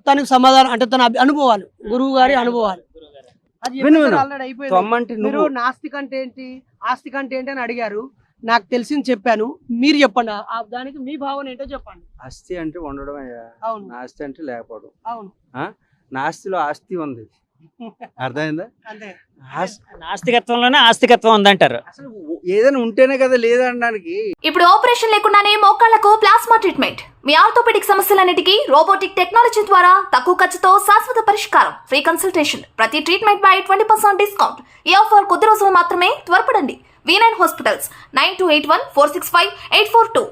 తనకు సమాధానం అంటే తన అనుభవాలు, గురువు గారి అనుభవాలు. మీరు నాస్తిక అంటే ఏంటి, ఆస్తిక అంటే ఏంటి అని అడిగారు. నాకు తెలిసింది చెప్పాను, మీరు చెప్పండి. దానికి మీ భావన ఏంటో చెప్పండి. ఆస్తి అంటే ఉండడం, అవును. నాస్తి అంటే లేకపోవడం. అవును. నాస్తిలో ఆస్తి ఉంది, అర్థమైందా? నాస్తికత్వంలోనే ఆస్తికత్వం ఉందంటారు. అసలు ఏదైనా ఉంటేనే కదా లేదనడానికి. ఇప్పుడు ఆపరేషన్ లేకుండానే మోకాళ్లకు ప్లాస్మా ట్రీట్మెంట్. మీ ఆర్థోపెడిక్ సమస్యలన్నిటికీ రోబోటిక్ టెక్నాలజీ ద్వారా తక్కువ ఖర్చుతో శాశ్వత పరిష్కారం. Free consultation. ప్రతి ట్రీట్మెంట్ పై 20% డిస్కౌంట్. ఈ ఆఫర్ కొద్ది రోజులు మాత్రమే. త్వరపడండి. V9 hospitals 9281465842.